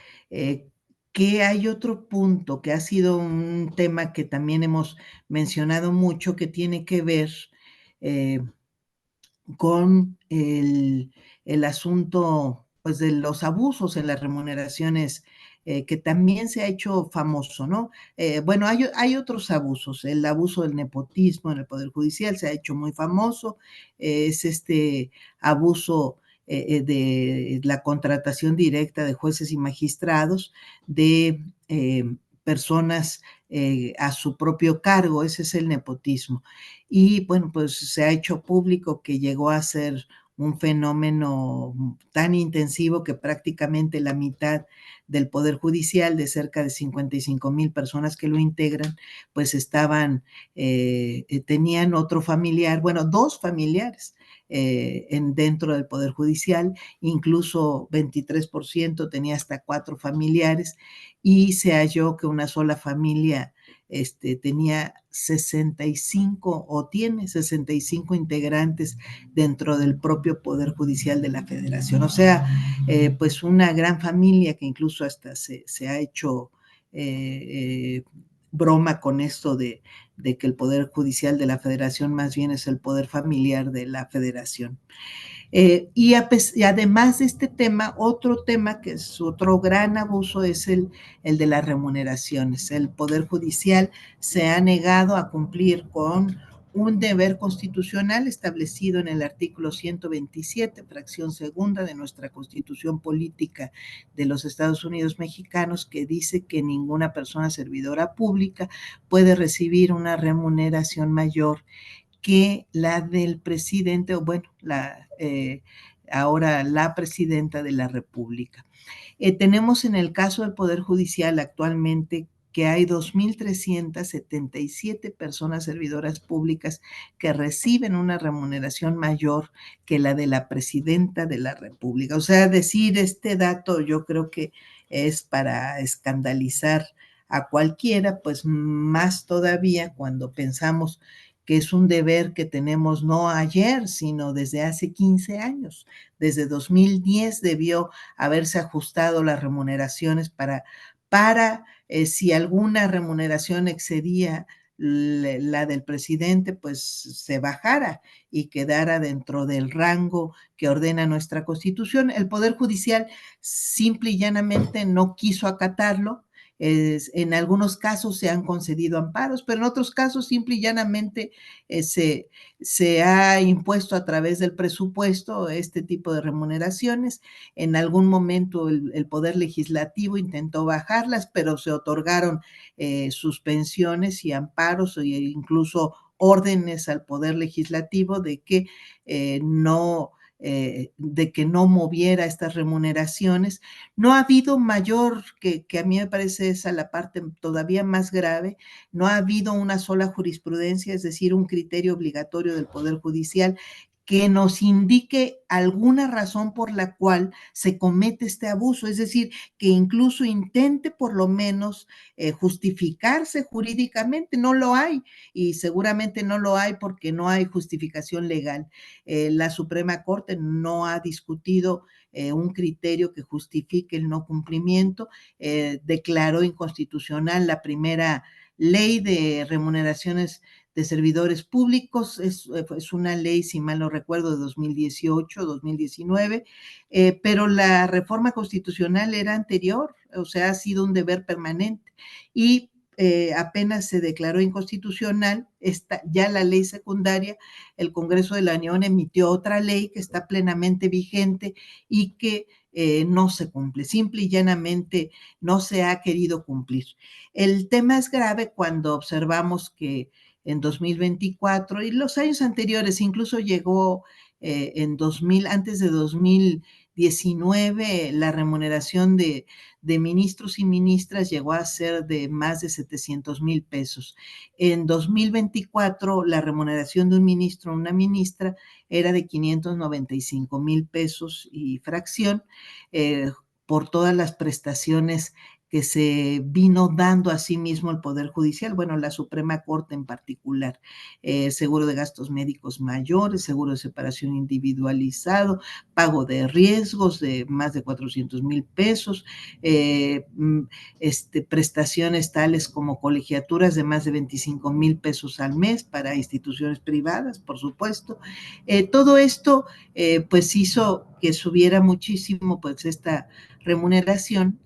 que hay otro punto que ha sido un tema que también hemos mencionado mucho, que tiene que ver eh, con el asunto pues, de los abusos en las remuneraciones, que también se ha hecho famoso, ¿no? Bueno, hay otros abusos. El abuso del nepotismo en el Poder Judicial se ha hecho muy famoso. Es este abuso de la contratación directa de jueces y magistrados de personas a su propio cargo. Ese es el nepotismo. Y bueno, pues se ha hecho público que llegó a ser un fenómeno tan intensivo que prácticamente la mitad del Poder Judicial, de cerca de 55,000 personas que lo integran, pues tenían otro familiar, bueno, dos familiares dentro del Poder Judicial, incluso 23% tenía hasta cuatro familiares, y se halló que una sola familia tenía 65 o tiene 65 integrantes dentro del propio Poder Judicial de la Federación. O sea, pues una gran familia que incluso hasta se ha hecho broma con esto de que el Poder Judicial de la Federación más bien es el poder familiar de la Federación. Y además de este tema, otro tema que es otro gran abuso es el de las remuneraciones. El Poder Judicial se ha negado a cumplir con un deber constitucional establecido en el artículo 127, fracción segunda de nuestra Constitución Política de los Estados Unidos Mexicanos, que dice que ninguna persona servidora pública puede recibir una remuneración mayor que la del presidente, o bueno, ahora la presidenta de la República. Tenemos en el caso del Poder Judicial actualmente que hay 2,377 personas servidoras públicas que reciben una remuneración mayor que la de la presidenta de la República. O sea, decir este dato yo creo que es para escandalizar a cualquiera, pues más todavía cuando pensamos que es un deber que tenemos no ayer, sino desde hace 15 años. Desde 2010 debió haberse ajustado las remuneraciones para si alguna remuneración excedía la del presidente, pues se bajara y quedara dentro del rango que ordena nuestra Constitución. El Poder Judicial simple y llanamente no quiso acatarlo En algunos casos se han concedido amparos, pero en otros casos simple y llanamente se ha impuesto a través del presupuesto este tipo de remuneraciones. En algún momento el Poder Legislativo intentó bajarlas, pero se otorgaron suspensiones y amparos e incluso órdenes al Poder Legislativo de que no moviera estas remuneraciones. No ha habido mayor, que a mí me parece esa la parte todavía más grave, no ha habido una sola jurisprudencia, es decir, un criterio obligatorio del Poder Judicial que nos indique alguna razón por la cual se comete este abuso, es decir, que incluso intente por lo menos justificarse jurídicamente. No lo hay y seguramente no lo hay porque no hay justificación legal. La Suprema Corte no ha discutido un criterio que justifique el no cumplimiento, declaró inconstitucional la primera ley de remuneraciones de servidores públicos, es una ley, si mal no recuerdo, de 2018, 2019, pero la reforma constitucional era anterior, o sea, ha sido un deber permanente y apenas se declaró inconstitucional ya la ley secundaria, el Congreso de la Unión emitió otra ley que está plenamente vigente y que no se cumple, simple y llanamente no se ha querido cumplir. El tema es grave cuando observamos que en 2024 y los años anteriores, incluso llegó en 2000, antes de 2019, la remuneración de ministros y ministras llegó a ser de más de 700,000 pesos. En 2024, la remuneración de un ministro o una ministra era de 595,000 pesos y fracción, por todas las prestaciones que se vino dando a sí mismo el Poder Judicial, bueno, la Suprema Corte en particular, seguro de gastos médicos mayores, seguro de separación individualizado, pago de riesgos de más de 400,000 pesos, prestaciones tales como colegiaturas de más de 25,000 pesos al mes para instituciones privadas, por supuesto. Todo esto pues hizo que subiera muchísimo pues esta remuneración,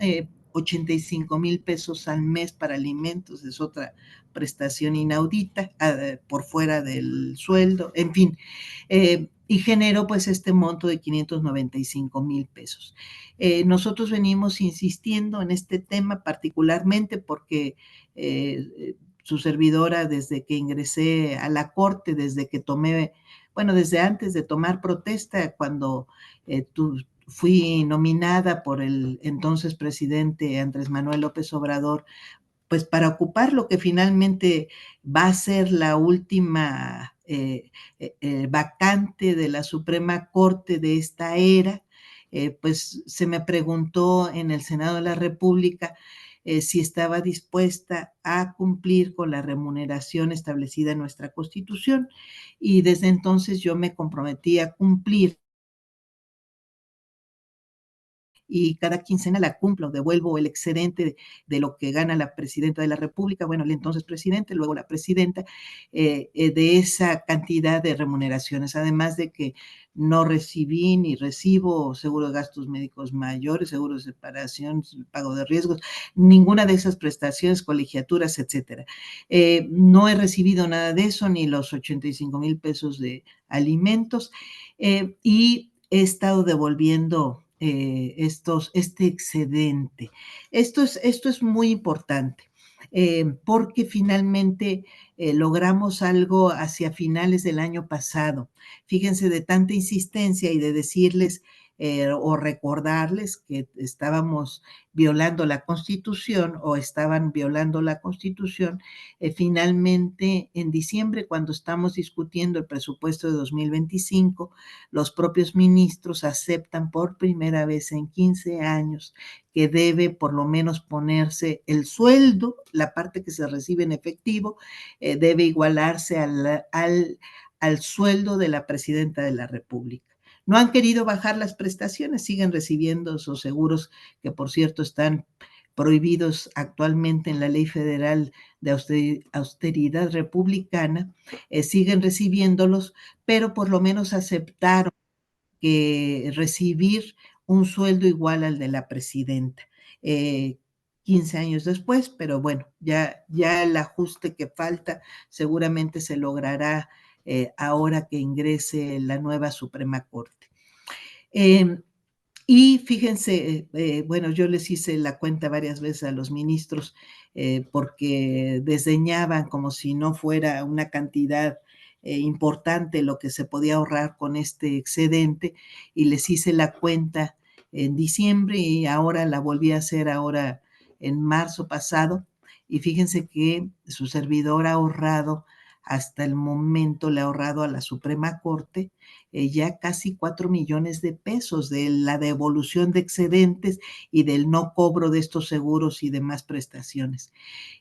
85,000 pesos al mes para alimentos, es otra prestación inaudita por fuera del sueldo, en fin, y generó pues este monto de 595,000 pesos. Nosotros venimos insistiendo en este tema particularmente porque su servidora desde que ingresé a la Corte, desde que tomé, bueno, desde antes de tomar protesta, cuando fui nominada por el entonces presidente Andrés Manuel López Obrador, pues para ocupar lo que finalmente va a ser la última vacante de la Suprema Corte de esta era, pues se me preguntó en el Senado de la República si estaba dispuesta a cumplir con la remuneración establecida en nuestra Constitución y desde entonces yo me comprometí a cumplir y cada quincena la cumplo, devuelvo el excedente de lo que gana la presidenta de la República, bueno, el entonces presidente, luego la presidenta, de esa cantidad de remuneraciones, además de que no recibí ni recibo seguro de gastos médicos mayores, seguro de separación, pago de riesgos, ninguna de esas prestaciones, colegiaturas, etcétera. No he recibido nada de eso, ni los 85,000 pesos de alimentos, y he estado devolviendo este excedente. Esto es muy importante. Porque finalmente logramos algo hacia finales del año pasado. Fíjense, de tanta insistencia y de decirles o recordarles que estábamos violando la Constitución o estaban violando la Constitución, finalmente en diciembre, cuando estamos discutiendo el presupuesto de 2025, los propios ministros aceptan por primera vez en 15 años que debe por lo menos ponerse el sueldo, la parte que se recibe en efectivo, debe igualarse al sueldo de la presidenta de la República. No han querido bajar las prestaciones, siguen recibiendo esos seguros que, por cierto, están prohibidos actualmente en la Ley Federal de Austeridad Republicana, siguen recibiéndolos, pero por lo menos aceptaron que recibir un sueldo igual al de la presidenta. 15 años después, pero bueno, ya el ajuste que falta seguramente se logrará ahora que ingrese la nueva Suprema Corte. Eh, y fíjense, bueno, yo les hice la cuenta varias veces a los ministros porque desdeñaban como si no fuera una cantidad importante lo que se podía ahorrar con este excedente, y les hice la cuenta en diciembre y ahora la volví a hacer ahora en marzo pasado, y fíjense que su servidor ha ahorrado hasta el momento, le ha ahorrado a la Suprema Corte ya casi 4 millones de pesos de la devolución de excedentes y del no cobro de estos seguros y demás prestaciones.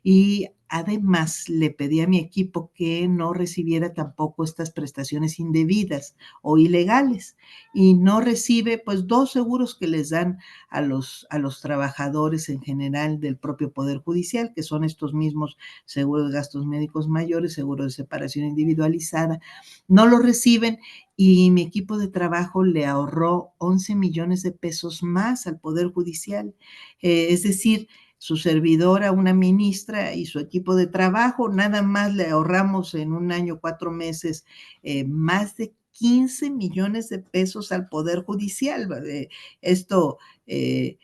Y además le pedí a mi equipo que no recibiera tampoco estas prestaciones indebidas o ilegales, y no recibe pues 2 seguros que les dan a los trabajadores en general del propio Poder Judicial, que son estos mismos seguros de gastos médicos mayores, seguro de separación individualizada. No lo reciben, y mi equipo de trabajo le ahorró 11 millones de pesos más al Poder Judicial. Es decir, su servidora, una ministra y su equipo de trabajo, nada más le ahorramos en un año, 4 meses, más de 15 millones de pesos al Poder Judicial. Esto, eh,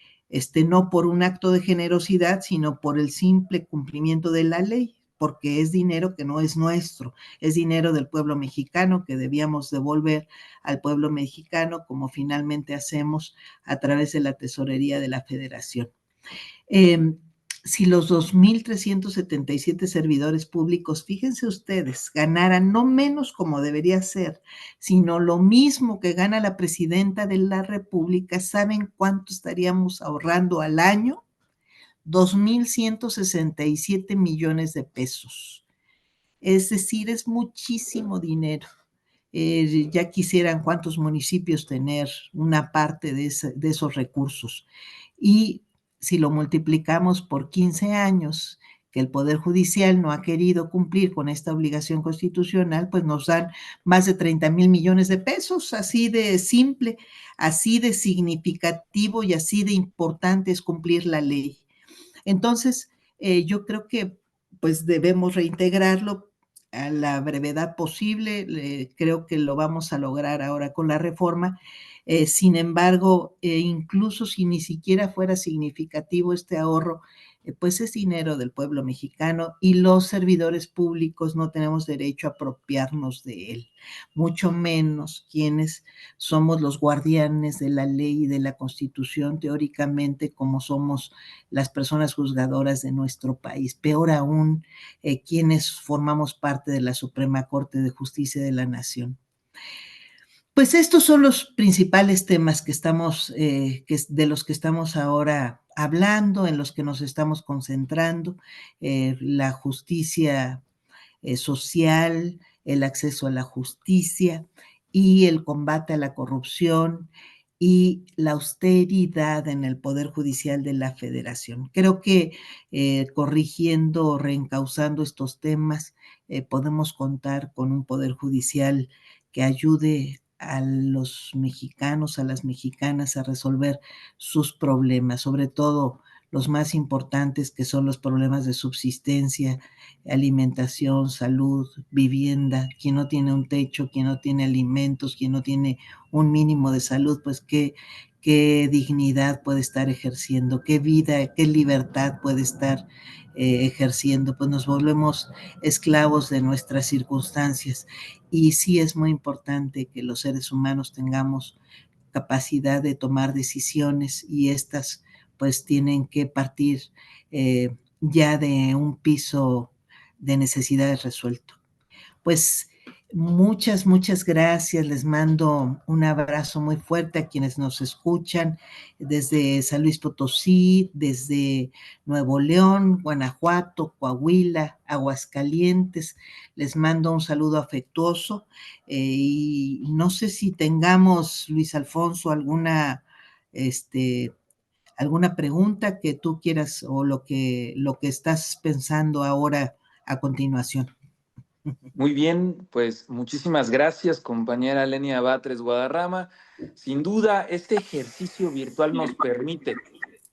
no por un acto de generosidad, sino por el simple cumplimiento de la ley, porque es dinero que no es nuestro, es dinero del pueblo mexicano que debíamos devolver al pueblo mexicano, como finalmente hacemos a través de la tesorería de la Federación. Eh, si los 2.377 servidores públicos, fíjense ustedes, ganaran no menos como debería ser, sino lo mismo que gana la presidenta de la República, ¿saben cuánto estaríamos ahorrando al año? 2.167 millones de pesos. Es decir, es muchísimo dinero. Ya quisieran cuántos municipios tener una parte de esos recursos. Y si lo multiplicamos por 15 años, que el Poder Judicial no ha querido cumplir con esta obligación constitucional, pues nos dan más de 30,000 millones de pesos, así de simple, así de significativo y así de importante es cumplir la ley. Entonces, yo creo que pues debemos reintegrarlo a la brevedad posible. Creo que lo vamos a lograr ahora con la reforma. Sin embargo, incluso si ni siquiera fuera significativo este ahorro, pues es dinero del pueblo mexicano y los servidores públicos no tenemos derecho a apropiarnos de él, mucho menos quienes somos los guardianes de la ley y de la Constitución, teóricamente, como somos las personas juzgadoras de nuestro país. Peor aún, quienes formamos parte de la Suprema Corte de Justicia de la Nación. Pues estos son los principales temas que estamos, de los que estamos ahora hablando, en los que nos estamos concentrando: la justicia social, el acceso a la justicia y el combate a la corrupción y la austeridad en el Poder Judicial de la Federación. Creo que corrigiendo, reencauzando estos temas, podemos contar con un Poder Judicial que ayude a los mexicanos, a las mexicanas a resolver sus problemas, sobre todo los más importantes, que son los problemas de subsistencia, alimentación, salud, vivienda. Quien no tiene un techo, quien no tiene alimentos, quien no tiene un mínimo de salud, pues qué dignidad puede estar ejerciendo, qué vida, qué libertad puede estar ejerciendo. Pues nos volvemos esclavos de nuestras circunstancias, y sí es muy importante que los seres humanos tengamos capacidad de tomar decisiones, y estas pues tienen que partir ya de un piso de necesidades resuelto. Pues muchas gracias. Les mando un abrazo muy fuerte a quienes nos escuchan desde San Luis Potosí, desde Nuevo León, Guanajuato, Coahuila, Aguascalientes. Les mando un saludo afectuoso y no sé si tengamos, Luis Alfonso, este, alguna pregunta que tú quieras, o lo que estás pensando ahora a continuación. Muy bien, pues muchísimas gracias, compañera Lenia Batres Guadarrama. Sin duda, este ejercicio virtual nos permite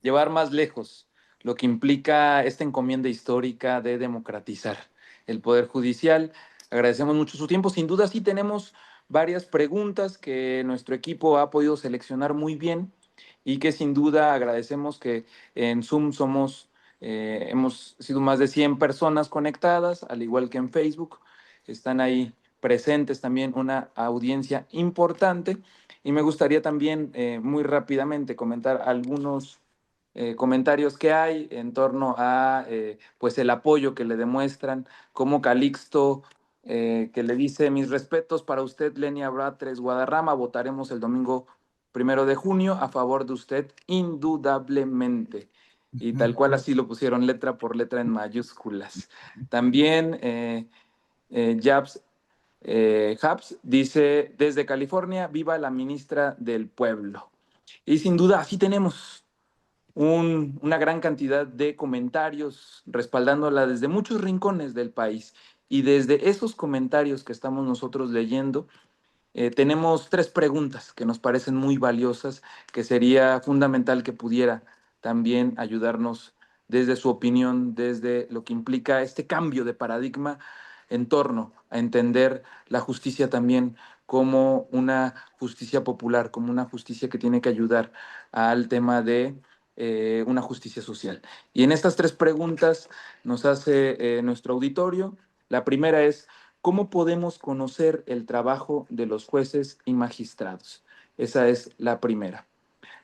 llevar más lejos lo que implica esta encomienda histórica de democratizar el Poder Judicial. Agradecemos mucho su tiempo. Sin duda, sí tenemos varias preguntas que nuestro equipo ha podido seleccionar muy bien y que sin duda agradecemos que en Zoom hemos sido más de 100 personas conectadas, al igual que en Facebook. Están ahí presentes también una audiencia importante y me gustaría también muy rápidamente comentar algunos comentarios que hay en torno a pues el apoyo que le demuestran, como Calixto, que le dice: mis respetos para usted, Lenia Batres Guadarrama, votaremos el domingo 1 de junio a favor de usted, indudablemente. Y tal cual así lo pusieron letra por letra en mayúsculas. También Jabs Habs dice: desde California, viva la ministra del pueblo. Y sin duda, así tenemos una gran cantidad de comentarios respaldándola desde muchos rincones del país. Y desde esos comentarios que estamos nosotros leyendo, tenemos tres preguntas que nos parecen muy valiosas, que sería fundamental que pudiera también ayudarnos desde su opinión, desde lo que implica este cambio de paradigma en torno a entender la justicia también como una justicia popular, como una justicia que tiene que ayudar al tema de una justicia social. Y en estas tres preguntas nos hace nuestro auditorio. La primera es: ¿cómo podemos conocer el trabajo de los jueces y magistrados? Esa es la primera.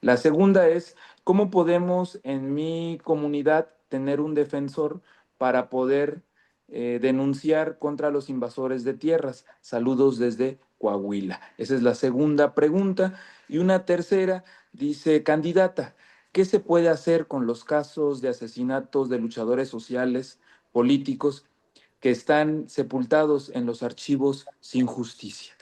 La segunda es: ¿cómo podemos en mi comunidad tener un defensor para poder denunciar contra los invasores de tierras? Saludos desde Coahuila. Esa es la segunda pregunta. Y una tercera dice: candidata, ¿qué se puede hacer con los casos de asesinatos de luchadores sociales, políticos, que están sepultados en los archivos sin justicia?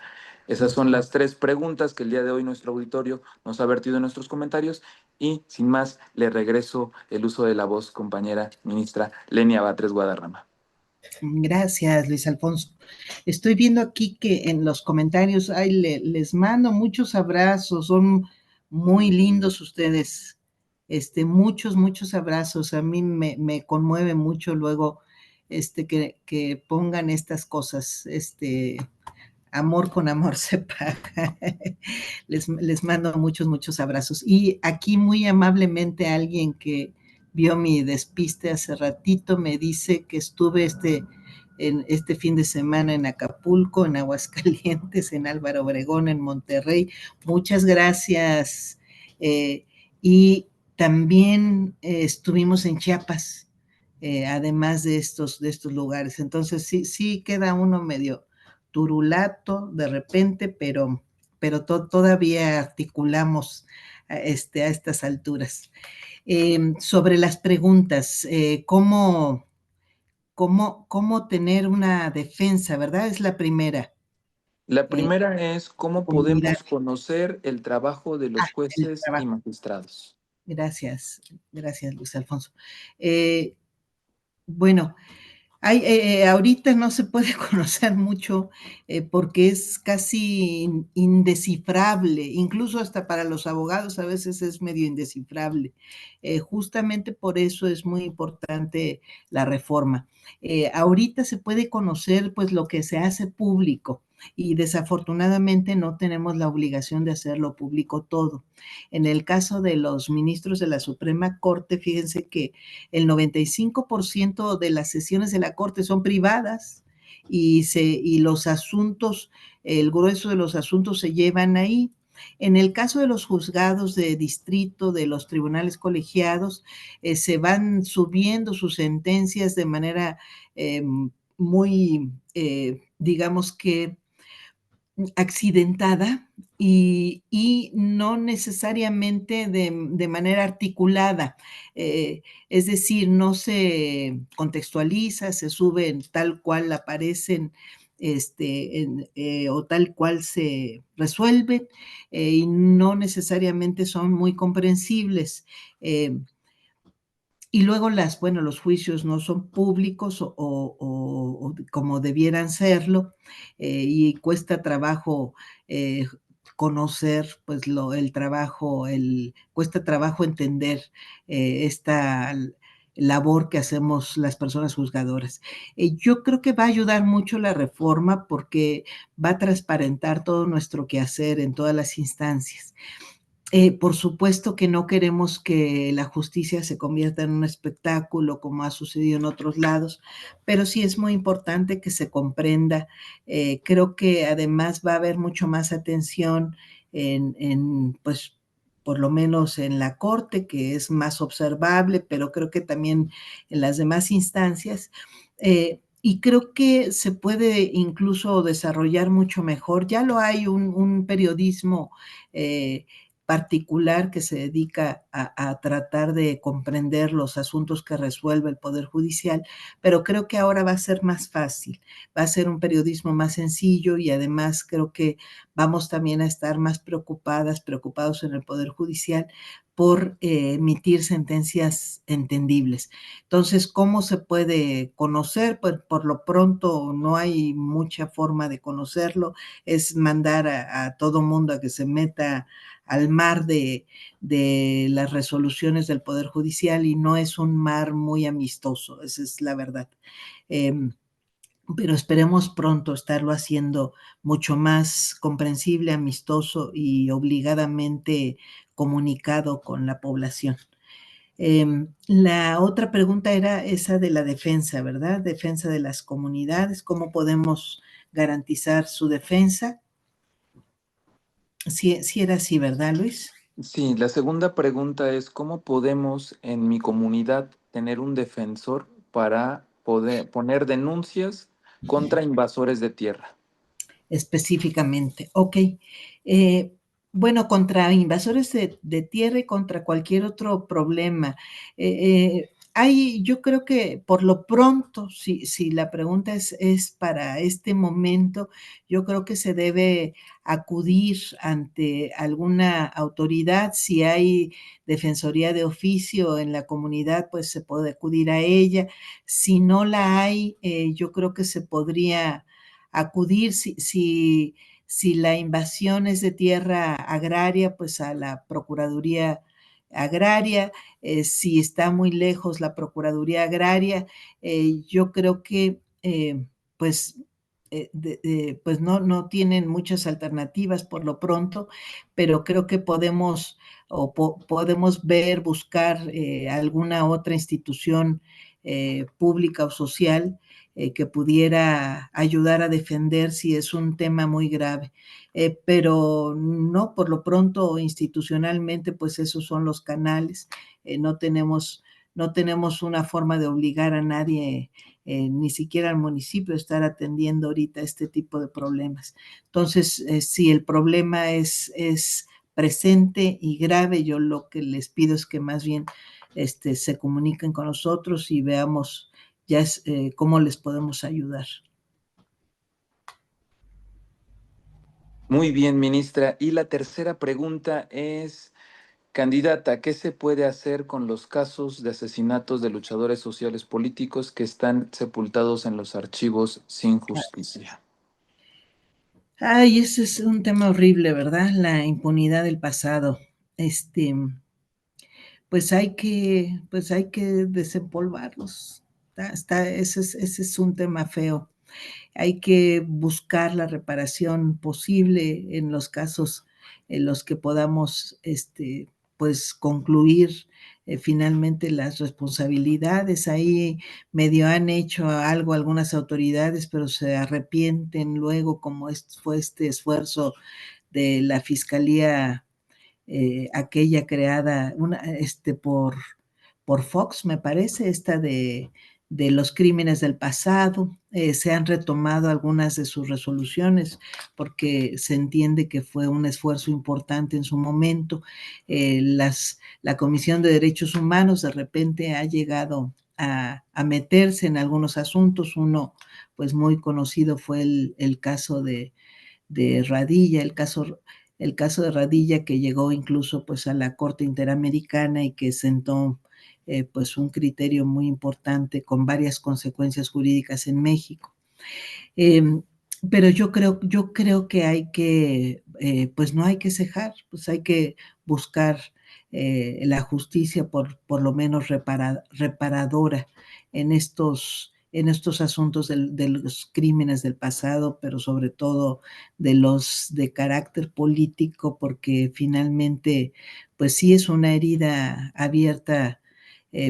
Esas son las tres preguntas que el día de hoy nuestro auditorio nos ha vertido en nuestros comentarios y sin más le regreso el uso de la voz, compañera ministra Lenia Batres Guadarrama. Gracias, Luis Alfonso. Estoy viendo aquí que en los comentarios les mando muchos abrazos, son muy lindos ustedes. Muchos abrazos. A mí me conmueve mucho luego que pongan estas cosas. Amor con amor se paga. Les mando muchos abrazos. Y aquí muy amablemente alguien que vio mi despiste hace ratito me dice que estuve en este fin de semana en Acapulco, en Aguascalientes, en Álvaro Obregón, en Monterrey. Muchas gracias. Y también estuvimos en Chiapas, además de estos lugares. Entonces sí queda uno medio turulato de repente, pero todavía articulamos a estas alturas. Sobre las preguntas, ¿cómo tener una defensa, verdad? Es la primera. La Eh, primera es: ¿cómo Comunidad. podemos conocer el trabajo de los El jueces y trabajo. magistrados? Gracias, Luis Alfonso. Eh, bueno, ahorita no se puede conocer mucho porque es casi indescifrable, incluso hasta para los abogados a veces es medio indescifrable. Justamente por eso es muy importante la reforma. Ahorita se puede conocer pues lo que se hace público y desafortunadamente no tenemos la obligación de hacerlo público todo. En el caso de los ministros de la Suprema Corte, fíjense que el 95% de las sesiones de la Corte son privadas y los asuntos, el grueso de los asuntos se llevan ahí. En el caso de los juzgados de distrito, de los tribunales colegiados, se van subiendo sus sentencias de manera muy, digamos que accidentada y no necesariamente de manera articulada. Es decir, no se contextualiza, se suben tal cual aparecen o tal cual se resuelven y no necesariamente son muy comprensibles. Y luego los juicios no son públicos o como debieran serlo, y cuesta trabajo conocer pues el trabajo, cuesta trabajo entender esta labor que hacemos las personas juzgadoras. Yo creo que va a ayudar mucho la reforma porque va a transparentar todo nuestro quehacer en todas las instancias. Por supuesto que no queremos que la justicia se convierta en un espectáculo como ha sucedido en otros lados, pero sí es muy importante que se comprenda. Creo que además va a haber mucho más atención pues, por lo menos en la corte, que es más observable, pero creo que también en las demás instancias. Y creo que se puede incluso desarrollar mucho mejor. Ya lo hay un periodismo particular que se dedica a tratar de comprender los asuntos que resuelve el Poder Judicial, pero creo que ahora va a ser más fácil, va a ser un periodismo más sencillo y además creo que vamos también a estar más preocupados en el Poder Judicial por emitir sentencias entendibles. Entonces, ¿cómo se puede conocer? Pues por lo pronto no hay mucha forma de conocerlo, es mandar a todo mundo a que se meta al mar de las resoluciones del Poder Judicial y no es un mar muy amistoso, esa es la verdad. Pero esperemos pronto estarlo haciendo mucho más comprensible, amistoso y obligadamente comunicado con la población. La otra pregunta era esa de la defensa, ¿verdad? Defensa de las comunidades, ¿cómo podemos garantizar su defensa? Sí, sí era así, ¿verdad, Luis? Sí, la segunda pregunta es, ¿cómo podemos en mi comunidad tener un defensor para poder poner denuncias contra invasores de tierra? Específicamente. Ok. Bueno, contra invasores de tierra y contra cualquier otro problema. Yo creo que por lo pronto, si la pregunta es para este momento, yo creo que se debe acudir ante alguna autoridad. Si hay defensoría de oficio en la comunidad, pues se puede acudir a ella. Si no la hay, yo creo que se podría acudir si la invasión es de tierra agraria, pues a la Procuraduría Agraria, si está muy lejos la Procuraduría Agraria, yo creo que pues, pues no tienen muchas alternativas por lo pronto, pero creo que podemos podemos ver, buscar alguna otra institución pública o social que pudiera ayudar a defender si es un tema muy grave. Pero no, por lo pronto institucionalmente, pues esos son los canales. No tenemos una forma de obligar a nadie, ni siquiera al municipio, a estar atendiendo ahorita este tipo de problemas. Entonces, si el problema es presente y grave, yo lo que les pido es que más bien se comuniquen con nosotros y veamos ya es cómo les podemos ayudar. Muy bien, ministra. Y la tercera pregunta es, candidata, ¿qué se puede hacer con los casos de asesinatos de luchadores sociales políticos que están sepultados en los archivos sin justicia? Ay, ese es un tema horrible, ¿verdad? La impunidad del pasado. Este, pues hay que desempolvarlos. Ese es un tema feo. Hay que buscar la reparación posible en los casos en los que podamos, pues, concluir finalmente las responsabilidades. Ahí medio han hecho algo algunas autoridades, pero se arrepienten luego, como fue este esfuerzo de la Fiscalía aquella creada por Fox, me parece, esta de los crímenes del pasado. Se han retomado algunas de sus resoluciones porque se entiende que fue un esfuerzo importante en su momento. La Comisión de Derechos Humanos de repente ha llegado a meterse en algunos asuntos. Uno, pues muy conocido fue el caso de Radilla, el caso de Radilla que llegó incluso pues a la Corte Interamericana y que sentó pues un criterio muy importante con varias consecuencias jurídicas en México. Eh, pero yo creo que hay que, pues no hay que cejar, pues hay que buscar la justicia por lo menos reparadora en estos asuntos de los crímenes del pasado, pero sobre todo de los de carácter político, porque finalmente, pues sí es una herida abierta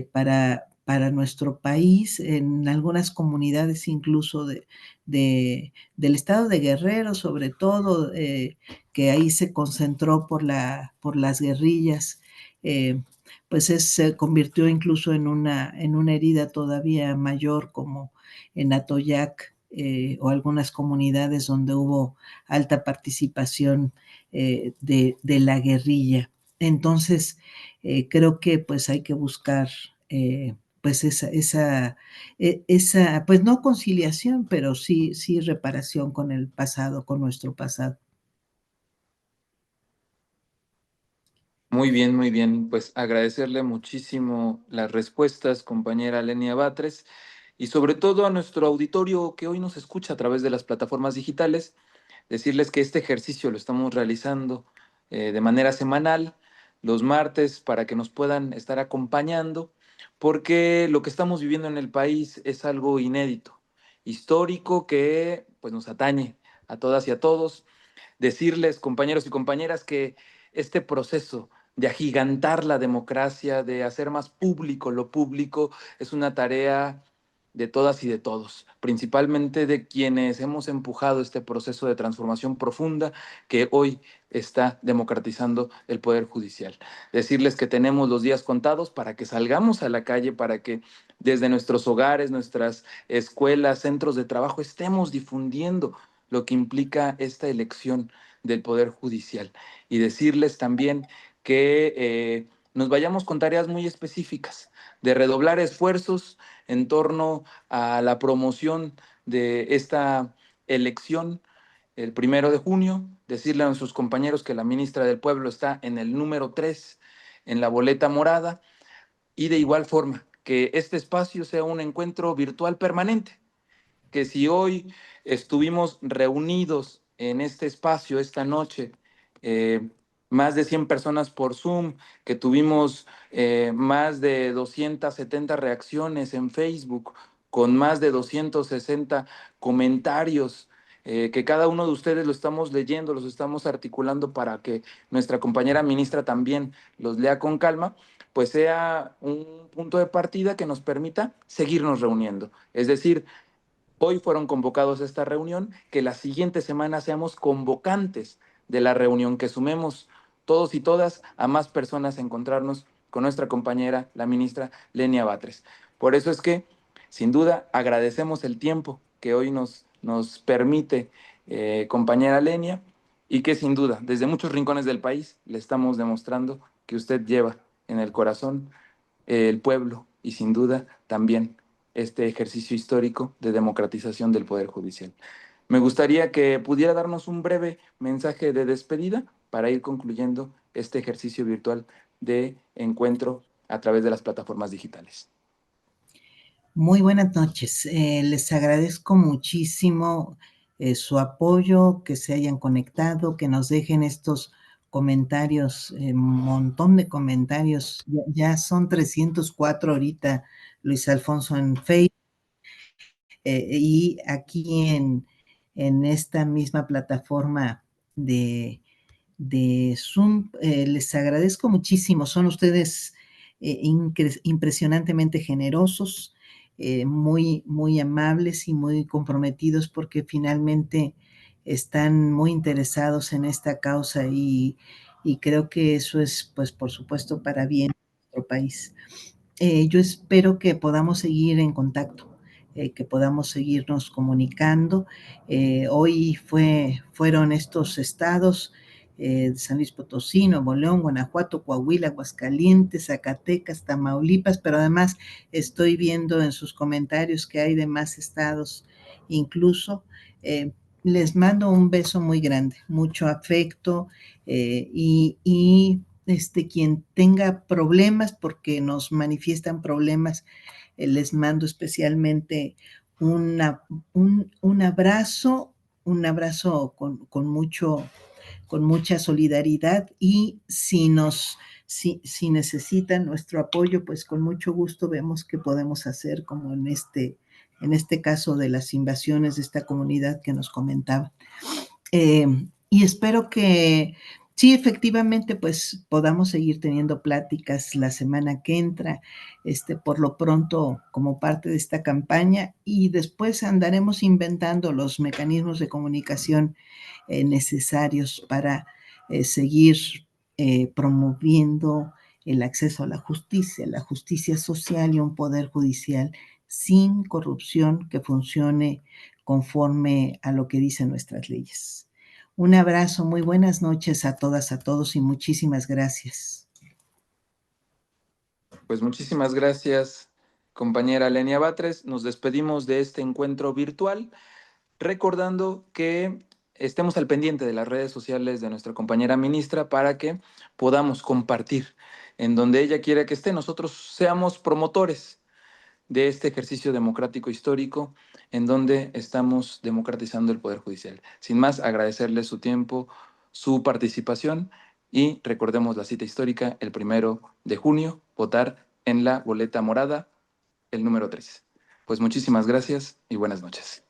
para nuestro país, en algunas comunidades incluso del estado de Guerrero, sobre todo, que ahí se concentró por las guerrillas, eh, pues se convirtió incluso en una herida todavía mayor, como en Atoyac, o algunas comunidades donde hubo alta participación de la guerrilla. Entonces, creo que pues hay que buscar pues esa, pues no conciliación, pero sí reparación con el pasado, con nuestro pasado. Muy bien, muy bien. Pues agradecerle muchísimo las respuestas, compañera Lenia Batres, y sobre todo a nuestro auditorio que hoy nos escucha a través de las plataformas digitales, decirles que este ejercicio lo estamos realizando de manera semanal, los martes, para que nos puedan estar acompañando, porque lo que estamos viviendo en el país es algo inédito, histórico, que pues nos atañe a todas y a todos. Decirles, compañeros y compañeras, que este proceso de agigantar la democracia, de hacer más público lo público, es una tarea de todas y de todos, principalmente de quienes hemos empujado este proceso de transformación profunda que hoy está democratizando el Poder Judicial. Decirles que tenemos los días contados para que salgamos a la calle, para que desde nuestros hogares, nuestras escuelas, centros de trabajo, estemos difundiendo lo que implica esta elección del Poder Judicial. Y decirles también que nos vayamos con tareas muy específicas, de redoblar esfuerzos en torno a la promoción de esta elección el 1 de junio, decirle a nuestros compañeros que la ministra del Pueblo está en el número 3 en la boleta morada, y de igual forma que este espacio sea un encuentro virtual permanente, que si hoy estuvimos reunidos en este espacio esta noche, eh, más de 100 personas por Zoom, que tuvimos más de 270 reacciones en Facebook, con más de 260 comentarios, que cada uno de ustedes lo estamos leyendo, los estamos articulando para que nuestra compañera ministra también los lea con calma, pues sea un punto de partida que nos permita seguirnos reuniendo. Es decir, hoy fueron convocados a esta reunión, que la siguiente semana seamos convocantes de la reunión, que sumemos todos y todas a más personas a encontrarnos con nuestra compañera, la ministra Lenia Batres. Por eso es que, sin duda, agradecemos el tiempo que hoy nos permite, compañera Lenia, y que sin duda, desde muchos rincones del país, le estamos demostrando que usted lleva en el corazón el pueblo y sin duda también este ejercicio histórico de democratización del Poder Judicial. Me gustaría que pudiera darnos un breve mensaje de despedida para ir concluyendo este ejercicio virtual de encuentro a través de las plataformas digitales. Muy buenas noches. Les agradezco muchísimo su apoyo, que se hayan conectado, que nos dejen estos comentarios, un montón de comentarios. Ya son 304 ahorita, Luis Alfonso, en Facebook, y aquí en esta misma plataforma de, de Zoom. Les agradezco muchísimo. Son ustedes impresionantemente generosos, muy amables y muy comprometidos, porque finalmente están muy interesados en esta causa, y creo que eso es, pues, por supuesto, para bien de nuestro país. Yo espero que podamos seguir en contacto, que podamos seguirnos comunicando. Hoy fueron estos estados, San Luis Potosí, Nuevo León, Guanajuato, Coahuila, Aguascalientes, Zacatecas, Tamaulipas, pero además estoy viendo en sus comentarios que hay de más estados incluso. Eh, Les mando un beso muy grande, mucho afecto, quien tenga problemas, porque nos manifiestan problemas, les mando especialmente una, un abrazo, con mucha solidaridad, y si si necesitan nuestro apoyo, pues con mucho gusto vemos qué podemos hacer, como en este caso de las invasiones de esta comunidad que nos comentaba. Y espero que sí, efectivamente, pues podamos seguir teniendo pláticas la semana que entra, por lo pronto como parte de esta campaña, y después andaremos inventando los mecanismos de comunicación necesarios para seguir promoviendo el acceso a la justicia social y un poder judicial sin corrupción que funcione conforme a lo que dicen nuestras leyes. Un abrazo, muy buenas noches a todas, a todos y muchísimas gracias. Pues muchísimas gracias, compañera Lenia Batres. Nos despedimos de este encuentro virtual, recordando que estemos al pendiente de las redes sociales de nuestra compañera ministra para que podamos compartir en donde ella quiera que esté. Nosotros seamos promotores de este ejercicio democrático histórico en donde estamos democratizando el Poder Judicial. Sin más, agradecerle su tiempo, su participación y recordemos la cita histórica, el 1 de junio, votar en la boleta morada, el número 3. Pues muchísimas gracias y buenas noches.